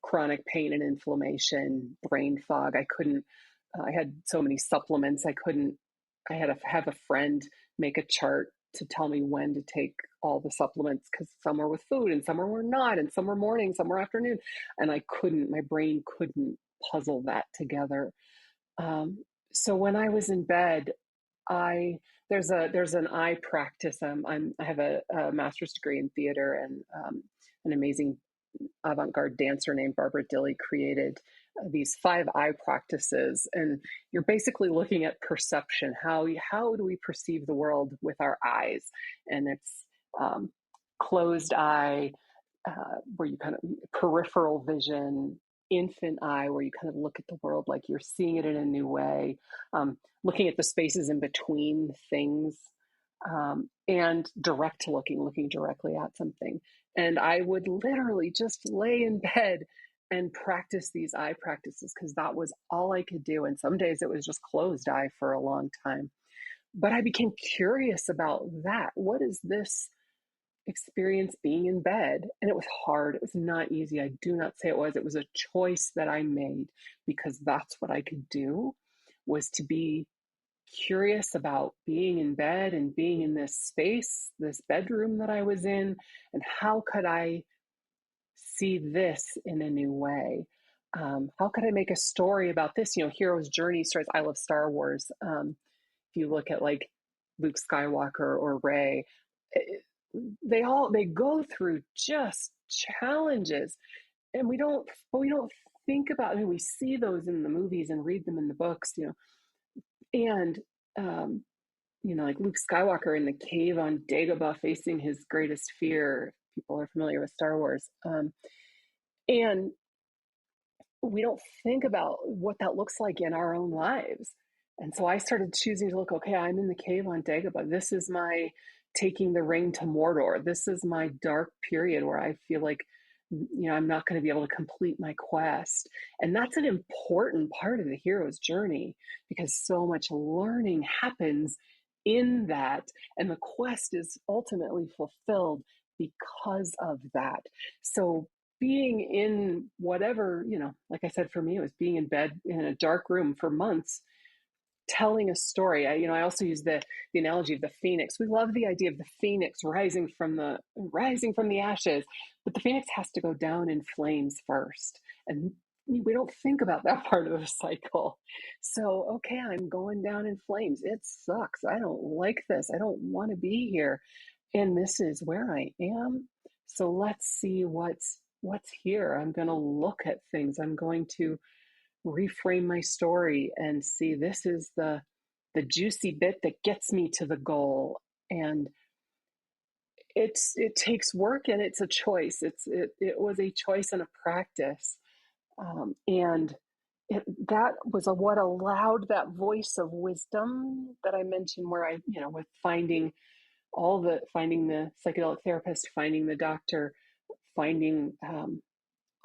Speaker 2: Chronic pain and inflammation, brain fog. I had so many supplements. I had to have a friend make a chart to tell me when to take all the supplements, because some were with food and some were not, and some were morning, some were afternoon. And my brain couldn't puzzle that together. Um, so when I was in bed, I, there's an eye practice. I have a master's degree in theater, and an amazing avant-garde dancer named Barbara Dilley created these 5 eye practices, and you're basically looking at perception. How do we perceive the world with our eyes? And it's closed eye, where you kind of peripheral vision, infant eye, where you kind of look at the world like you're seeing it in a new way, looking at the spaces in between things, and looking directly at something. And I would literally just lay in bed and practice these eye practices because that was all I could do. And some days it was just closed eye for a long time. But I became curious about that. What is this experience being in bed? And it was hard. It was not easy. I do not say it was. It was a choice that I made because that's what I could do, was to be curious about being in bed and being in this space, this bedroom that I was in, and how could I see this in a new way? How could I make a story about this? Hero's journey stories. I love Star Wars. If you look at like Luke Skywalker or Rey, they go through just challenges, and we don't think about. I mean, we see those in the movies and read them in the books, and um, like Luke Skywalker in the cave on Dagobah facing his greatest fear. People are familiar with Star Wars, and we don't think about what that looks like in our own lives. And so I started choosing to look, okay, I'm in the cave on Dagobah. This is my taking the ring to Mordor. This is my dark period where I feel like, I'm not going to be able to complete my quest. And that's an important part of the hero's journey because so much learning happens in that. And the quest is ultimately fulfilled because of that. So being in whatever, like I said, for me, it was being in bed in a dark room for months, telling a story. I also use the analogy of the phoenix. We love the idea of the phoenix rising from the ashes, but the phoenix has to go down in flames first. And we don't think about that part of the cycle. So, okay, I'm going down in flames. It sucks. I don't like this. I don't want to be here. And this is where I am. So let's see what's here. I'm going to look at things. I'm going to reframe my story and see this is the juicy bit that gets me to the goal. And it takes work and it's a choice. It was a choice and a practice. And that was what allowed that voice of wisdom that I mentioned, where I, with finding the psychedelic therapist, finding the doctor, finding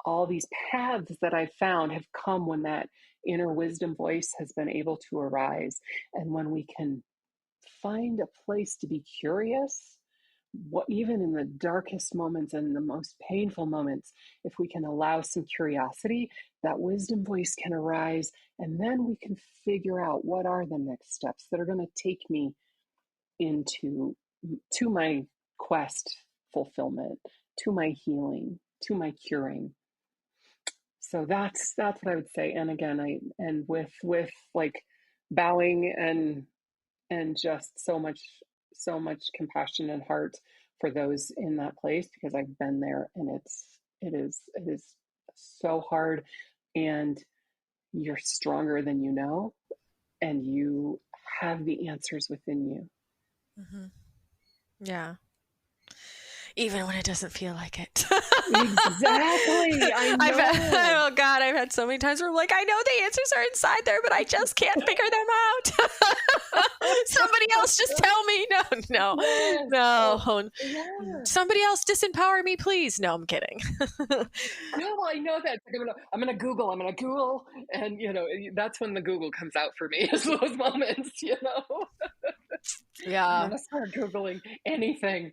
Speaker 2: all these paths that I found have come when that inner wisdom voice has been able to arise. And when we can find a place to be curious, even in the darkest moments and the most painful moments, if we can allow some curiosity, that wisdom voice can arise. And then we can figure out what are the next steps that are going to take me to my quest fulfillment, to my healing, to my curing. So that's what I would say. And again, with like bowing and just so much compassion and heart for those in that place, because I've been there, and it is so hard, and you're stronger than you know, and you have the answers within you.
Speaker 1: Mm-hmm. Yeah. Even when it doesn't feel like it.
Speaker 2: Exactly. I
Speaker 1: I've
Speaker 2: know.
Speaker 1: oh God, I've had so many times where I'm like, I know the answers are inside there, but I just can't figure them out. Somebody else just tell me. No, no,
Speaker 2: Yes. Oh,
Speaker 1: no.
Speaker 2: yeah.
Speaker 1: Somebody else disempower me, please. No, I'm kidding.
Speaker 2: No, I know that. I'm gonna Google. I'm gonna Google, and that's when the Google comes out for me. Is those moments. I'm
Speaker 1: Yeah,
Speaker 2: gonna start Googling anything.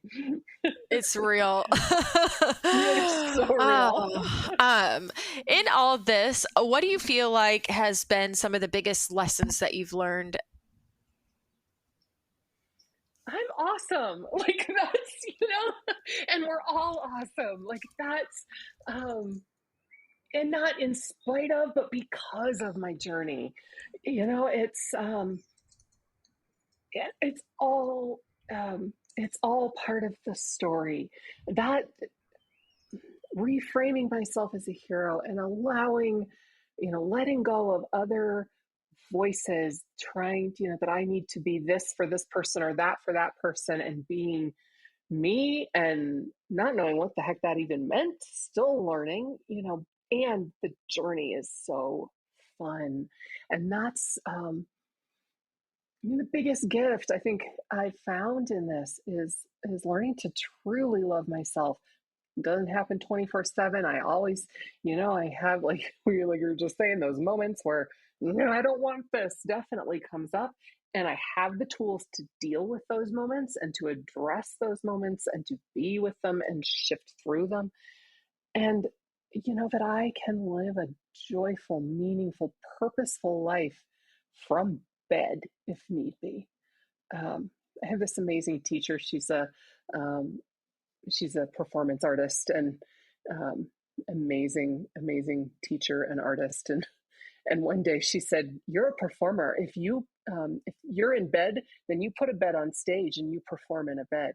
Speaker 1: it's real.
Speaker 2: It's so real.
Speaker 1: Oh, in all of this, what do you feel like has been some of the biggest lessons that you've learned?
Speaker 2: I'm awesome. Like that's and we're all awesome. Like that's, and not in spite of, but because of my journey. It's all part of the story. That reframing myself as a hero and allowing, letting go of other voices trying to, that I need to be this for this person or that for that person, and being me and not knowing what the heck that even meant, still learning, and the journey is so fun. And that's, the biggest gift I think I found in this is learning to truly love myself It doesn't happen 24/7. I always, I have like like you were just saying, those moments where no, I don't want this definitely comes up. And I have the tools to deal with those moments and to address those moments and to be with them and shift through them. And that I can live a joyful, meaningful, purposeful life from bed if need be. I have this amazing teacher. Um, she's a performance artist and um, amazing teacher and artist. And one day she said, "You're a performer. If you're in bed, then you put a bed on stage and you perform in a bed."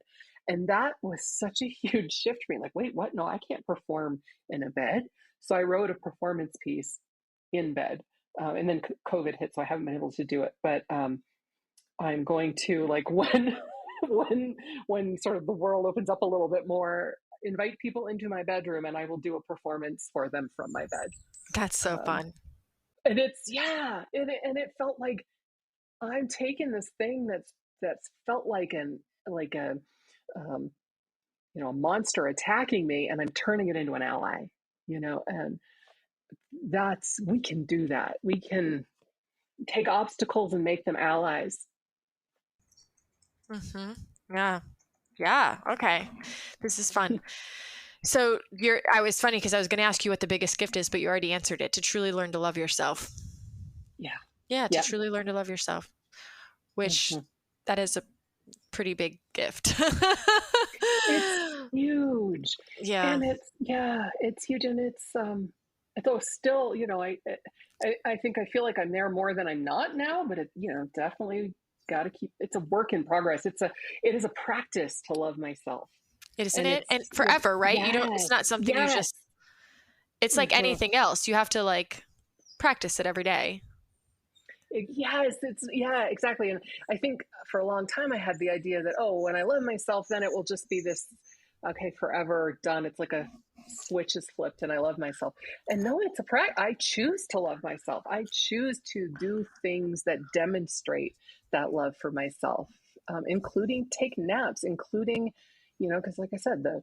Speaker 2: And that was such a huge shift for me. Like, wait, what? No, I can't perform in a bed. So I wrote a performance piece in bed, and then COVID hit, so I haven't been able to do it. But I'm going to, like, when when sort of the world opens up a little bit more, invite people into my bedroom, and I will do a performance for them from my bed.
Speaker 1: That's so
Speaker 2: Um,
Speaker 1: fun.
Speaker 2: and it's yeah, and it felt like I'm taking this thing that's felt like a um, a monster attacking me, and I'm turning it into an ally. And that's we can do that. We can take obstacles and make them allies.
Speaker 1: Mm-hmm. Yeah. Yeah. Okay. This is fun. So I was funny because I was going to ask you what the biggest gift is, but you already answered it, to truly learn to love yourself.
Speaker 2: Yeah,
Speaker 1: Yeah. To
Speaker 2: yeah.
Speaker 1: truly learn to love yourself, which
Speaker 2: Mhm.
Speaker 1: that is a pretty big gift.
Speaker 2: It's huge,
Speaker 1: Yeah.
Speaker 2: and it's huge, and though still, I think I feel like I'm there more than I'm not now, but definitely got to keep. It's a work in progress. It is a practice to love myself,
Speaker 1: Isn't
Speaker 2: and
Speaker 1: it?
Speaker 2: it's
Speaker 1: And forever, right? You don't, it's
Speaker 2: yes,
Speaker 1: not something you
Speaker 2: yes.
Speaker 1: just, it's like
Speaker 2: Mhm.
Speaker 1: anything else. You have to like practice it every day.
Speaker 2: Yes, yeah, exactly. And I think for a long time I had the idea that, oh, when I love myself, then it will just be this, okay, forever done. It's like a switch is flipped and I love myself. And no, it's a practice. I choose to love myself. I choose to do things that demonstrate that love for myself, including take naps, including, because like I said, the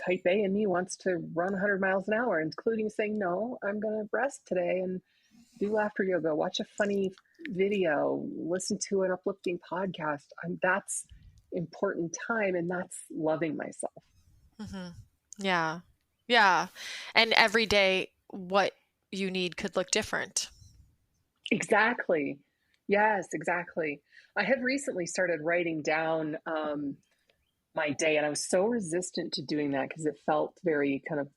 Speaker 2: type A in me wants to run 100 miles an hour, including saying, no, I'm going to rest today and do laughter yoga, watch a funny video, listen to an uplifting podcast. That's important time, and that's loving myself.
Speaker 1: Hmm. Yeah. Yeah. And every day, what you need could look different.
Speaker 2: Exactly. Yes, exactly. I had recently started writing down my day, and I was so resistant to doing that because it felt very kind of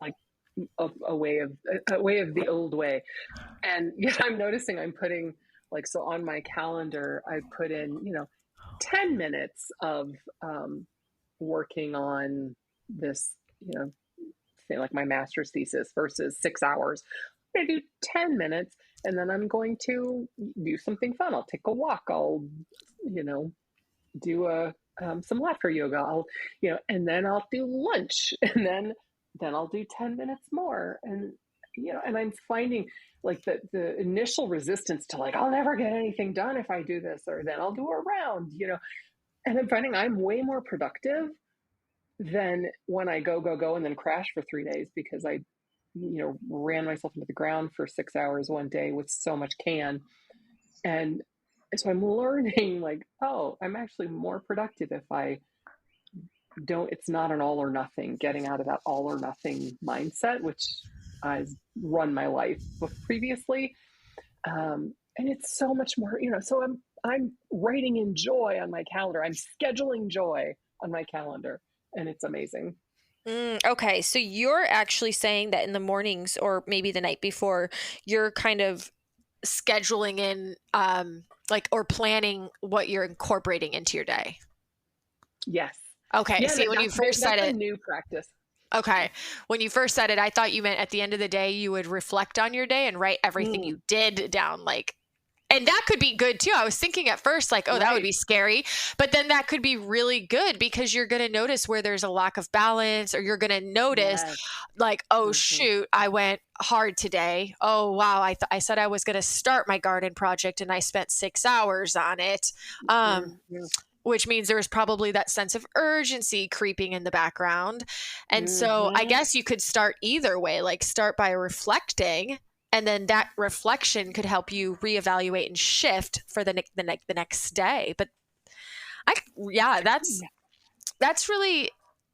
Speaker 2: like a way of the old way. And yet I'm noticing I'm putting, like, so on my calendar, I put in, 10 minutes of working on this, say like my master's thesis versus 6 hours. I'm going to do 10 minutes and then I'm going to do something fun. I'll take a walk. I'll, you know, do some laughter yoga. And then I'll do lunch and then I'll do 10 minutes more. And, and I'm finding like the initial resistance to, like, I'll never get anything done if I do this, or then I'll do a round, and I'm finding I'm way more productive than when I go and then crash for 3 days because I, ran myself into the ground for 6 hours one day with so much can. And so I'm learning, like, oh, I'm actually more productive if I don't, it's not an all or nothing, getting out of that all or nothing mindset, which has run my life previously. And it's so much more, so I'm writing in joy on my calendar. I'm scheduling joy on my calendar, and it's amazing.
Speaker 3: Okay, so you're actually saying that in the mornings or maybe the night before, you're kind of
Speaker 1: Scheduling in, like, or planning what you're incorporating into your day.
Speaker 2: Yes.
Speaker 1: Okay.
Speaker 2: Yeah,
Speaker 1: See, when you first said
Speaker 2: that's a
Speaker 1: it,
Speaker 2: new practice.
Speaker 1: okay. When you first said it, I thought you meant at the end of the day, you would reflect on your day and write everything
Speaker 2: Mm,
Speaker 1: you did down. Like, and that could be good too. I was thinking at first, like, oh, that would
Speaker 2: right.
Speaker 1: be scary. But then that could be really good because you're going to notice where there's a lack of balance, or you're going to notice,
Speaker 2: Yes.
Speaker 1: like, oh,
Speaker 2: Hmm.
Speaker 1: shoot, I went hard today. Oh, wow. I said I was going to start my garden project and I spent 6 hours on it.
Speaker 2: Yeah,
Speaker 1: Um,
Speaker 2: yeah.
Speaker 1: which means there's probably that sense of urgency creeping in the background. And so I
Speaker 2: Mm-hmm.
Speaker 1: guess you could start either way, like start by reflecting, and then that reflection could help you reevaluate and shift for the next day. But yeah, that's really,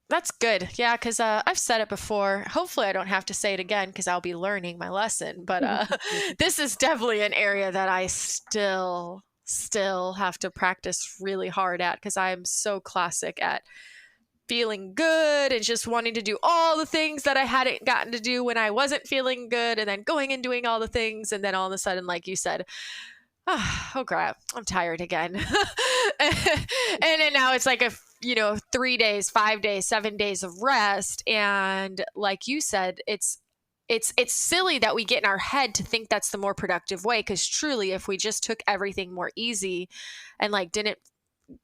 Speaker 1: that's good. Yeah, because I've said it before. Hopefully, I don't have to say it again because I'll be learning my lesson. But this is definitely an area that I still have to practice really hard at, because I'm so classic at feeling good and just wanting to do all the things that I hadn't gotten to do when I wasn't feeling good, and then going and doing all the things, and then all of a sudden, like you said, oh crap, I'm tired again. And then now it's like 3 days, 5 days, 7 days of rest. And like you said, it's silly that we get in our head to think that's the more productive way, because truly, if we just took everything more easy and like didn't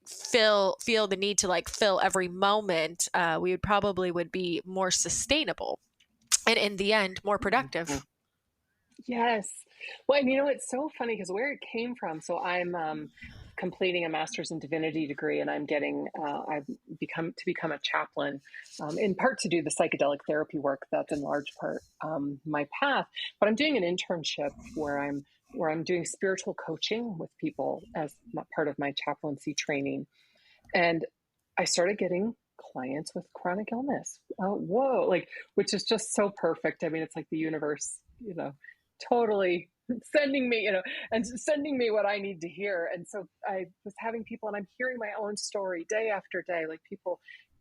Speaker 1: feel the need to like fill every moment, we would be more sustainable, and in the end more productive.
Speaker 2: Yes. Well, and it's so funny because where it came from. So I'm completing a master's in divinity degree, and I've become a chaplain, in part to do the psychedelic therapy work. That's in large part my path. But I'm doing an internship where I'm doing spiritual coaching with people as part of my chaplaincy training, and I started getting clients with chronic illness. Oh, whoa! Which is just so perfect. I mean, it's like the universe, totally sending me, and sending me what I need to hear. And so I was having people, and I'm hearing my own story day after day, like people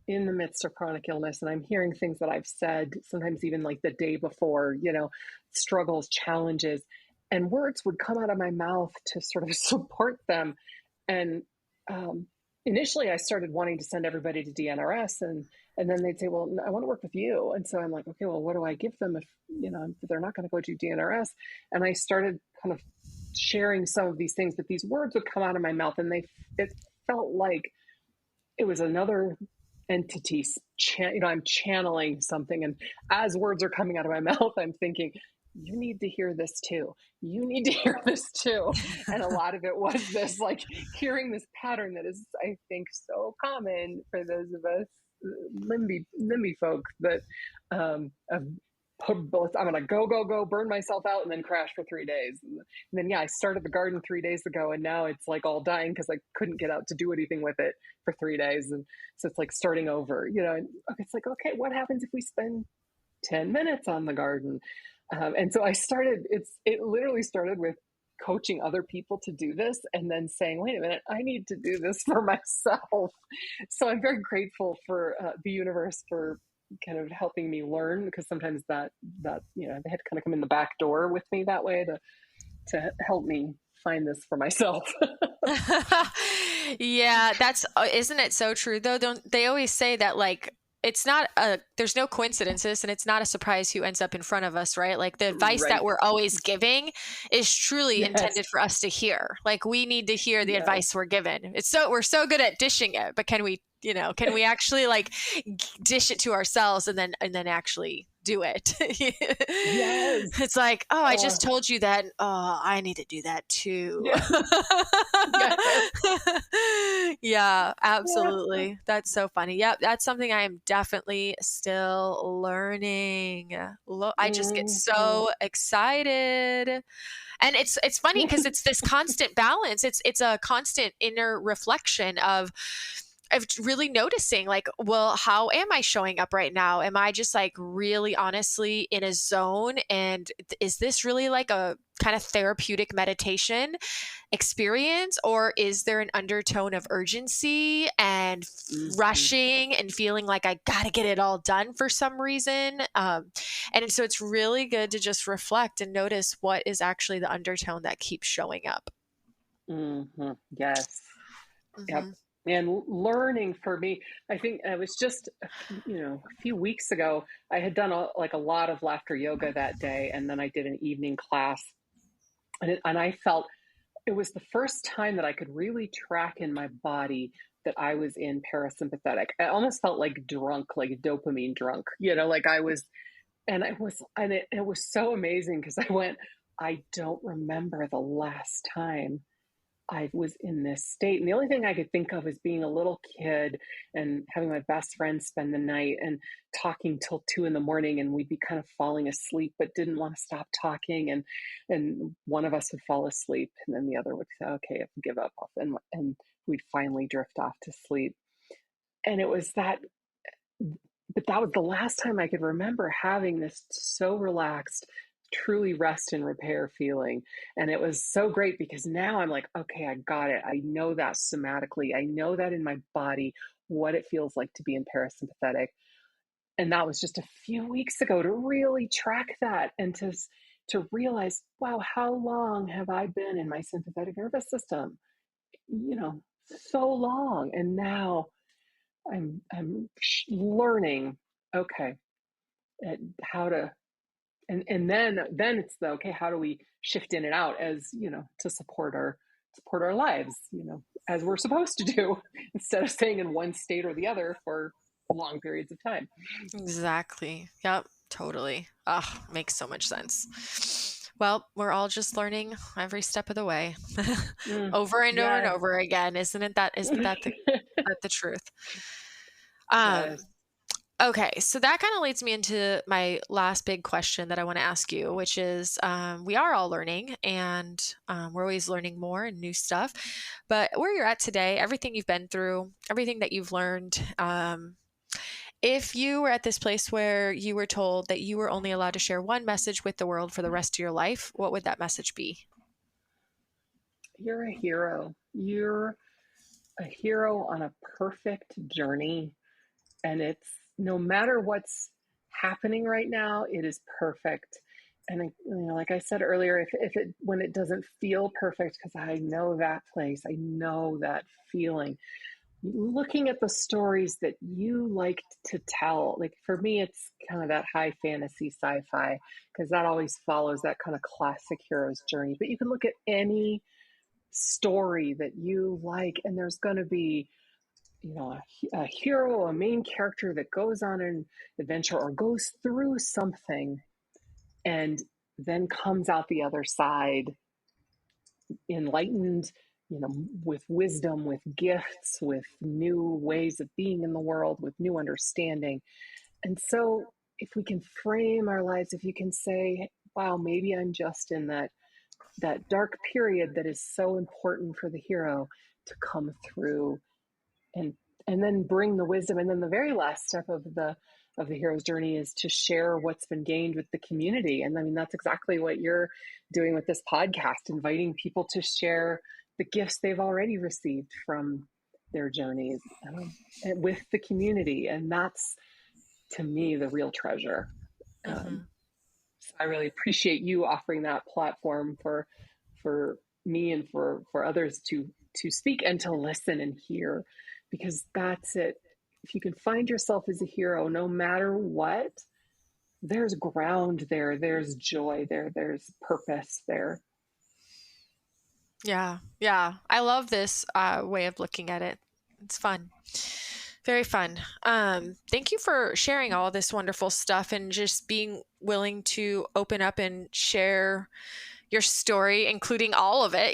Speaker 2: in the midst of chronic illness, and I'm hearing things that I've said, sometimes even like the day before, struggles, challenges, and words would come out of my mouth to sort of support them. And initially I started wanting to send everybody to DNRS, and then they'd say, well, I want to work with you. And so I'm like, okay, well, what do I give them if they're not going to go to DNRS? And I started kind of sharing some of these things, but these words would come out of my mouth, and it felt like it was another entity. I'm channeling something, and as words are coming out of my mouth, I'm thinking, you need to hear this too. You need to hear this too. And a lot of it was this, like, hearing this pattern that is, I think, so common for those of us limby folk, that of both, I'm gonna go burn myself out and then crash for 3 days, and then I started the garden 3 days ago, and now it's like all dying because I couldn't get out to do anything with it for 3 days. And so it's like starting over, and it's like, okay, what happens if we spend 10 minutes on the garden? And so it literally started with coaching other people to do this, and then saying, wait a minute, I need to do this for myself. So I'm very grateful for the universe for kind of helping me learn, because sometimes that they had to kind of come in the back door with me that way to help me find this for myself.
Speaker 1: Yeah, that's isn't it so true though? Don't they always say that, like, there's no coincidences, and it's not a surprise who ends up in front of us, right? Like, the advice
Speaker 2: Right.
Speaker 1: that we're always giving is truly
Speaker 2: Yes.
Speaker 1: intended for us to hear. Like, we need to hear the
Speaker 2: Yes.
Speaker 1: advice we're given. We're so good at dishing it, but can we actually like dish it to ourselves and then actually do it?
Speaker 2: Yes.
Speaker 1: It's like, oh, I just told you that. Oh, I need to do that too.
Speaker 2: Yes.
Speaker 1: Yeah, absolutely. That's so funny. Yep, that's something I am definitely still learning. I just get so excited. And it's funny because it's this constant balance. It's a constant inner reflection of really noticing, like, well, how am I showing up right now? Am I just like really honestly in a zone? And is this really like a kind of therapeutic meditation experience? Or is there an undertone of urgency and rushing and feeling like I got to get it all done for some reason? And so it's really good to just reflect and notice what is actually the undertone that keeps showing up.
Speaker 2: Mm-hmm. Yes. Yep.
Speaker 1: Mm-hmm.
Speaker 2: And learning for me, I think it was just, a few weeks ago, I had done a lot of laughter yoga that day. And then I did an evening class, and I felt it was the first time that I could really track in my body that I was in parasympathetic. I almost felt like drunk, like dopamine drunk, like I was, and it was so amazing because I don't remember the last time I was in this state. And the only thing I could think of is being a little kid and having my best friend spend the night and talking till 2 a.m. and we'd be kind of falling asleep, but didn't want to stop talking. And one of us would fall asleep and then the other would say, okay, I give up. And we'd finally drift off to sleep. And it was that, but that was the last time I could remember having this so relaxed, truly rest and repair feeling. And it was so great because now I'm like, okay, I got it. I know that somatically. I know that in my body, what it feels like to be in parasympathetic. And that was just a few weeks ago to really track that and to realize, wow, how long have I been in my sympathetic nervous system? You know, so long. And now I'm learning, okay, how to, and then it's the, okay, how do we shift in and out, as you know, to support our lives, you know, as we're supposed to do, instead of staying in one state or the other for long periods of time.
Speaker 1: Exactly. Yep. Totally. Ah, makes so much sense. Well, we're all just learning every step of the way, over and over and
Speaker 2: Yes.
Speaker 1: over again. Isn't that the truth? Um,
Speaker 2: Yes.
Speaker 1: okay, so that kind of leads me into my last big question that I want to ask you, which is, we are all learning, and we're always learning more and new stuff. But where you're at today, everything you've been through, everything that you've learned, if you were at this place where you were told that you were only allowed to share one message with the world for the rest of your life, what would that message be?
Speaker 2: You're a hero. You're a hero on a perfect journey. And it's, no matter what's happening right now, it is perfect. And you know, like I said earlier, if it, when it doesn't feel perfect, because I know that place, I know that feeling, looking at the stories that you liked to tell. Like for me, it's kind of that high fantasy sci-fi, because that always follows that kind of classic hero's journey. But you can look at any story that you like, and there's going to be, you know, a hero, a main character that goes on an adventure or goes through something and then comes out the other side enlightened, you know, with wisdom, with gifts, with new ways of being in the world, with new understanding. And so if we can frame our lives, if you can say, wow, maybe I'm just in that dark period that is so important for the hero to come through, and then bring the wisdom. And then the very last step of the hero's journey is to share what's been gained with the community. And I mean, that's exactly what you're doing with this podcast, inviting people to share the gifts they've already received from their journeys, with the community. And that's, to me, the real treasure.
Speaker 1: Hmm.
Speaker 2: So I really appreciate you offering that platform for me and for others to speak and to listen and hear, because that's it. If you can find yourself as a hero, no matter what, there's ground there, there's joy there, there's purpose there.
Speaker 1: Yeah, yeah. I love this way of looking at it. It's fun. Very fun. Thank you for sharing all this wonderful stuff and just being willing to open up and share your story, including all of it,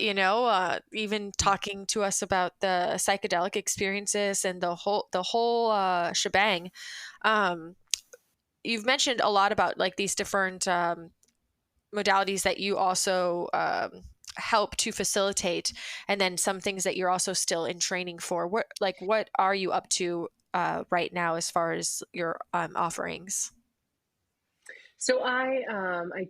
Speaker 1: even talking to us about the psychedelic experiences and the whole shebang. Um, you've mentioned a lot about like these different modalities that you also help to facilitate, and then some things that you're also still in training for. What are you up to right now as far as your offerings?
Speaker 2: So I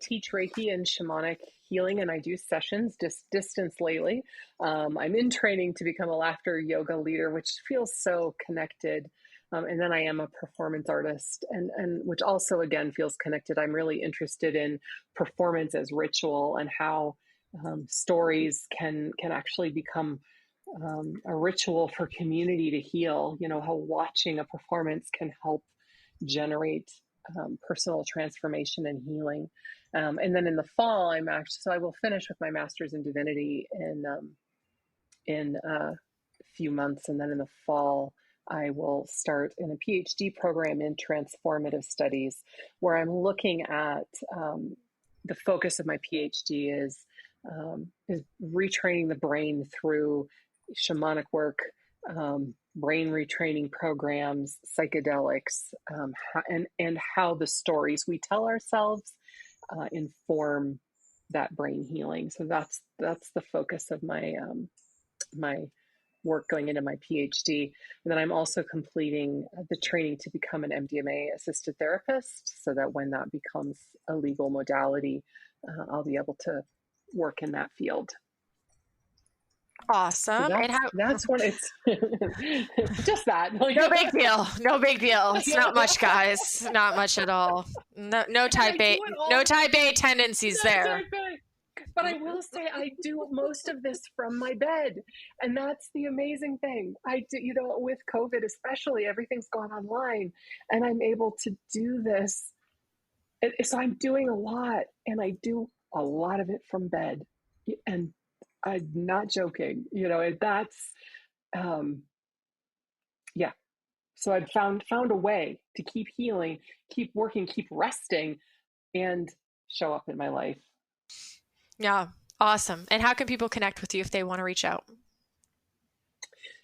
Speaker 2: teach Reiki and shamanic healing, and I do sessions distance lately. I'm in training to become a laughter yoga leader, which feels so connected. And then I am a performance artist, and which also again feels connected. I'm really interested in performance as ritual and how stories can actually become a ritual for community to heal. You know, how watching a performance can help generate personal transformation and healing. And then in the fall, so I will finish with my master's in divinity in a few months, and then in the fall, I will start in a PhD program in transformative studies, where I'm looking at the focus of my PhD is is retraining the brain through shamanic work, brain retraining programs, psychedelics, and how the stories we tell ourselves inform that brain healing. So that's the focus of my work going into my PhD. And then I'm also completing the training to become an MDMA assisted therapist, so that when that becomes a legal modality, I'll be able to work in that field. So
Speaker 1: Awesome. And how?
Speaker 2: that's when it's just that.
Speaker 1: No big deal. No big deal. It's not much, guys. Not much at all. No type A. No type A tendencies there.
Speaker 2: But I will say I do most of this from my bed. And that's the amazing thing. I do, with COVID especially, everything's gone online and I'm able to do this. So I'm doing a lot, and I do a lot of it from bed. And I'm not joking, that's, yeah. So I've found a way to keep healing, keep working, keep resting, and show up in my life.
Speaker 1: Yeah. Awesome. And how can people connect with you if they want to reach out?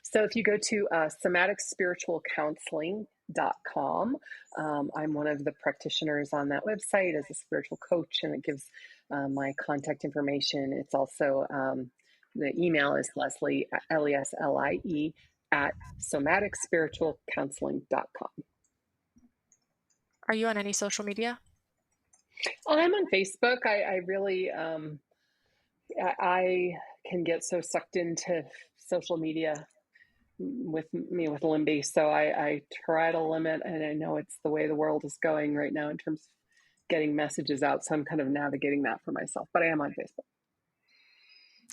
Speaker 2: So if you go to somaticspiritualcounseling.com, I'm one of the practitioners on that website as a spiritual coach, and it gives my contact information. It's also, the email is Leslie, Leslie, at somaticspiritualcounseling.com.
Speaker 1: Are you on any social media?
Speaker 2: I'm on Facebook. I really, I can get so sucked into social media with Limby. So I try to limit, and I know it's the way the world is going right now in terms of getting messages out. So I'm kind of navigating that for myself, but I am on Facebook.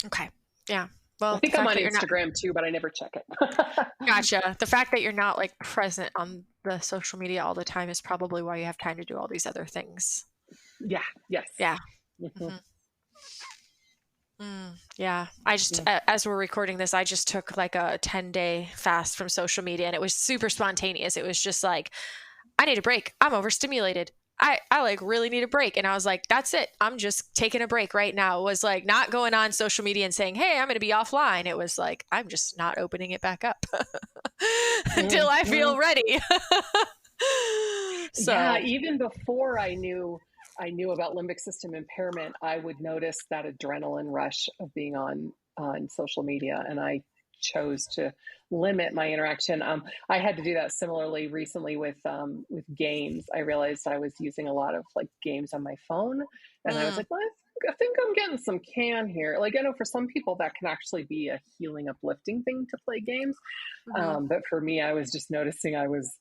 Speaker 1: Okay. Yeah. Well,
Speaker 2: I think I'm on Instagram too, but I never check it.
Speaker 1: Gotcha. The fact that you're not like present on the social media all the time is probably why you have time to do all these other things.
Speaker 2: Yeah. Yes.
Speaker 1: Yeah. Mm-hmm. Yeah. I just, as we're recording this, I just took like a 10-day fast from social media, and it was super spontaneous. It was just like, I need a break. I'm overstimulated. I like really need a break. And I was like, that's it. I'm just taking a break right now. It was like not going on social media and saying, hey, I'm going to be offline. It was like, I'm just not opening it back up until I feel ready.
Speaker 2: So yeah, even before I knew about limbic system impairment, I would notice that adrenaline rush of being on social media, and I chose to limit my interaction. I had to do that similarly recently with games. I realized I was using a lot of like games on my phone, and I was like, well, I think I'm getting some can here. Like, I know for some people that can actually be a healing, uplifting thing to play games. But for me, I was just noticing I was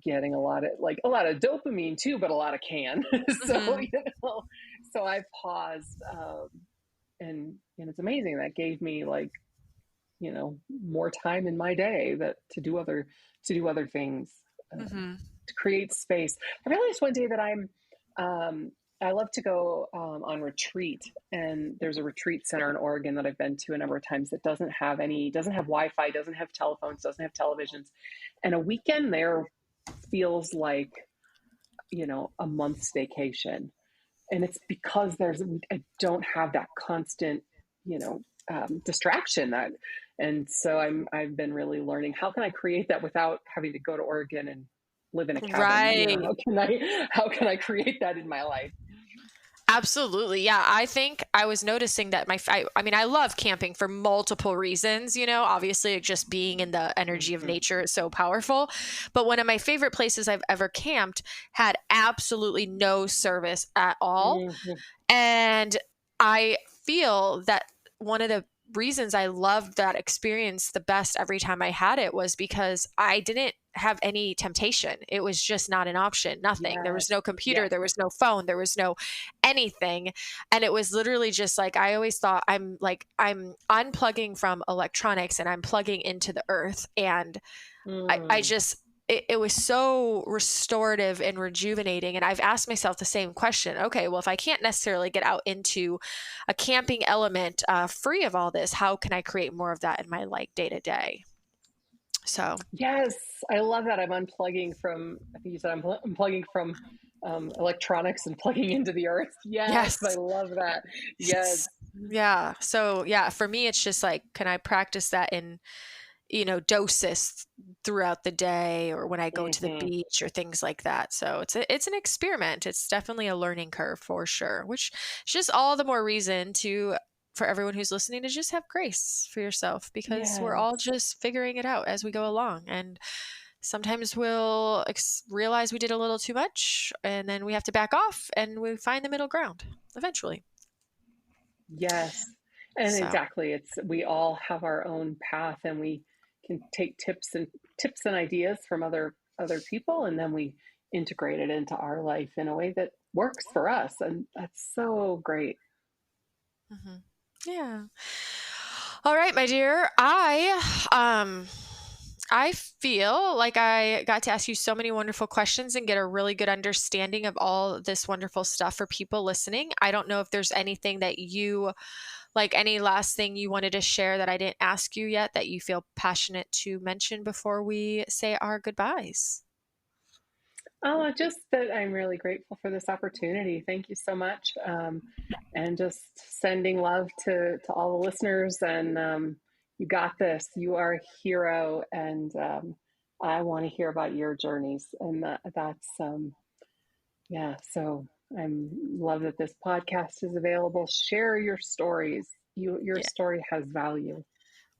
Speaker 2: getting a lot of dopamine too, but a lot of can. So, so I paused, and it's amazing. That gave me like, more time in my day to do other things, to create space. I realized one day that I love to go on retreat, and there's a retreat center in Oregon that I've been to a number of times that doesn't have Wi-Fi, doesn't have telephones, doesn't have televisions, and a weekend there feels like, a month's vacation. And it's because I don't have that constant, distraction and so I've been really learning, how can I create that without having to go to Oregon and live in a cabin?
Speaker 1: Right.
Speaker 2: How can I create that in my life?
Speaker 1: Absolutely. Yeah. I think I was noticing that I love camping for multiple reasons, obviously just being in the energy of nature is so powerful. But one of my favorite places I've ever camped had absolutely no service at all. And I feel that one of the reasons I loved that experience the best every time I had it was because I didn't have any temptation. It was just not an option. Nothing. Yes. There was no computer. Yes. There was no phone. There was no anything. And it was literally just like, I always thought I'm unplugging from electronics and I'm plugging into the earth. And I just, it was so restorative and rejuvenating. And I've asked myself the same question. Okay, well, if I can't necessarily get out into a camping element free of all this, how can I create more of that in my day to day? So
Speaker 2: yes, I love that. I'm unplugging from, I think you said I'm unplugging from electronics and plugging into the earth. Yes, I love that. Yes.
Speaker 1: Yeah. So yeah, for me, it's just like, can I practice that in, doses throughout the day or when I go to the
Speaker 2: Hmm.
Speaker 1: beach or things like that. So it's an experiment. It's definitely a learning curve for sure, which is just all the more reason for everyone who's listening to just have grace for yourself, because we're all
Speaker 2: Yes.
Speaker 1: just figuring it out as we go along. And sometimes we'll realize we did a little too much and then we have to back off and we find the middle ground eventually.
Speaker 2: Yes. And
Speaker 1: So,
Speaker 2: exactly. We all have our own path, and we can take tips and ideas from other people, and then we integrate it into our life in a way that works for us. And that's so great.
Speaker 1: mhm. Yeah. All right, my dear. I feel like I got to ask you so many wonderful questions and get a really good understanding of all this wonderful stuff for people listening. I don't know if there's anything that you like, any last thing you wanted to share that I didn't ask you yet that you feel passionate to mention before we say our goodbyes.
Speaker 2: Oh, just that I'm really grateful for this opportunity. Thank you so much. And just sending love to all the listeners. And you got this. You are a hero. And I want to hear about your journeys. And yeah. So I'm love that this podcast is available. Share your stories. Your
Speaker 1: Yeah.
Speaker 2: story has value.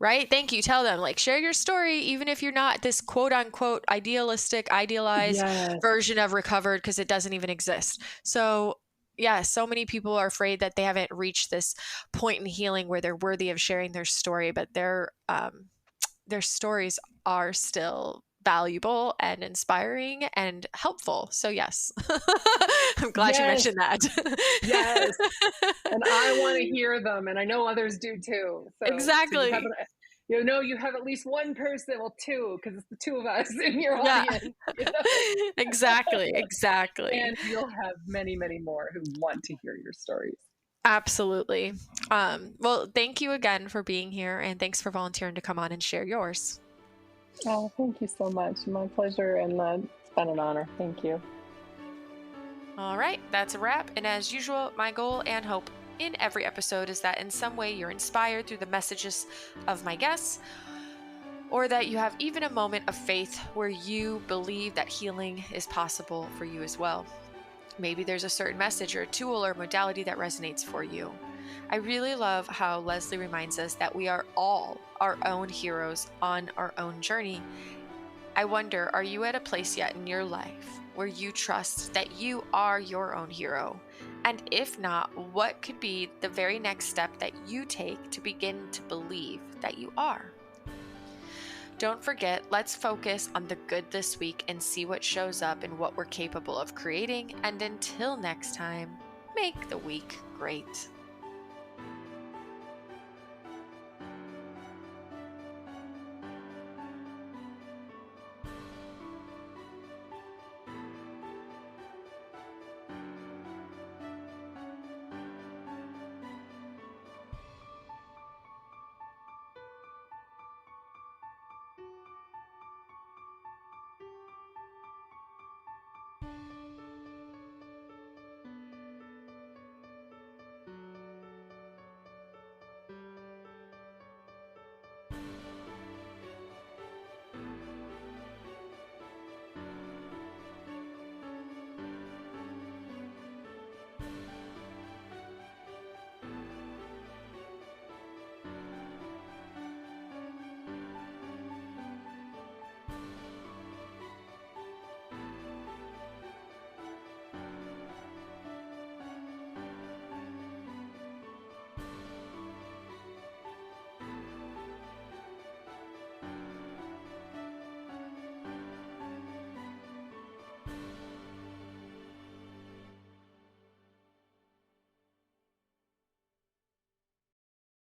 Speaker 1: Right? Thank you. Tell them, like, share your story, even if you're not this quote unquote idealized
Speaker 2: Yes.
Speaker 1: version of recovered, because it doesn't even exist. So, yeah, so many people are afraid that they haven't reached this point in healing where they're worthy of sharing their story, but their stories are still valuable and inspiring and helpful. So, yes, I'm glad you
Speaker 2: Yes.
Speaker 1: mentioned that.
Speaker 2: Yes. And I want to hear them, and I know others do too. So
Speaker 1: Exactly.
Speaker 2: you have at least one person, well, two, because it's the two of us in your
Speaker 1: Yeah.
Speaker 2: audience, you know.
Speaker 1: Exactly. Exactly.
Speaker 2: And you'll have many, many more who want to hear your stories.
Speaker 1: Absolutely. Well, thank you again for being here, and thanks for volunteering to come on and share yours.
Speaker 2: Oh, thank you so much. My pleasure, and it's been an honor. Thank you.
Speaker 1: All right, that's a wrap. And as usual, my goal and hope in every episode is that in some way you're inspired through the messages of my guests, or that you have even a moment of faith where you believe that healing is possible for you as well. Maybe there's a certain message or tool or modality that resonates for you. I really love how Leslie reminds us that we are all our own heroes on our own journey. I wonder, are you at a place yet in your life where you trust that you are your own hero? And if not, what could be the very next step that you take to begin to believe that you are? Don't forget, let's focus on the good this week and see what shows up and what we're capable of creating. And until next time, make the week great.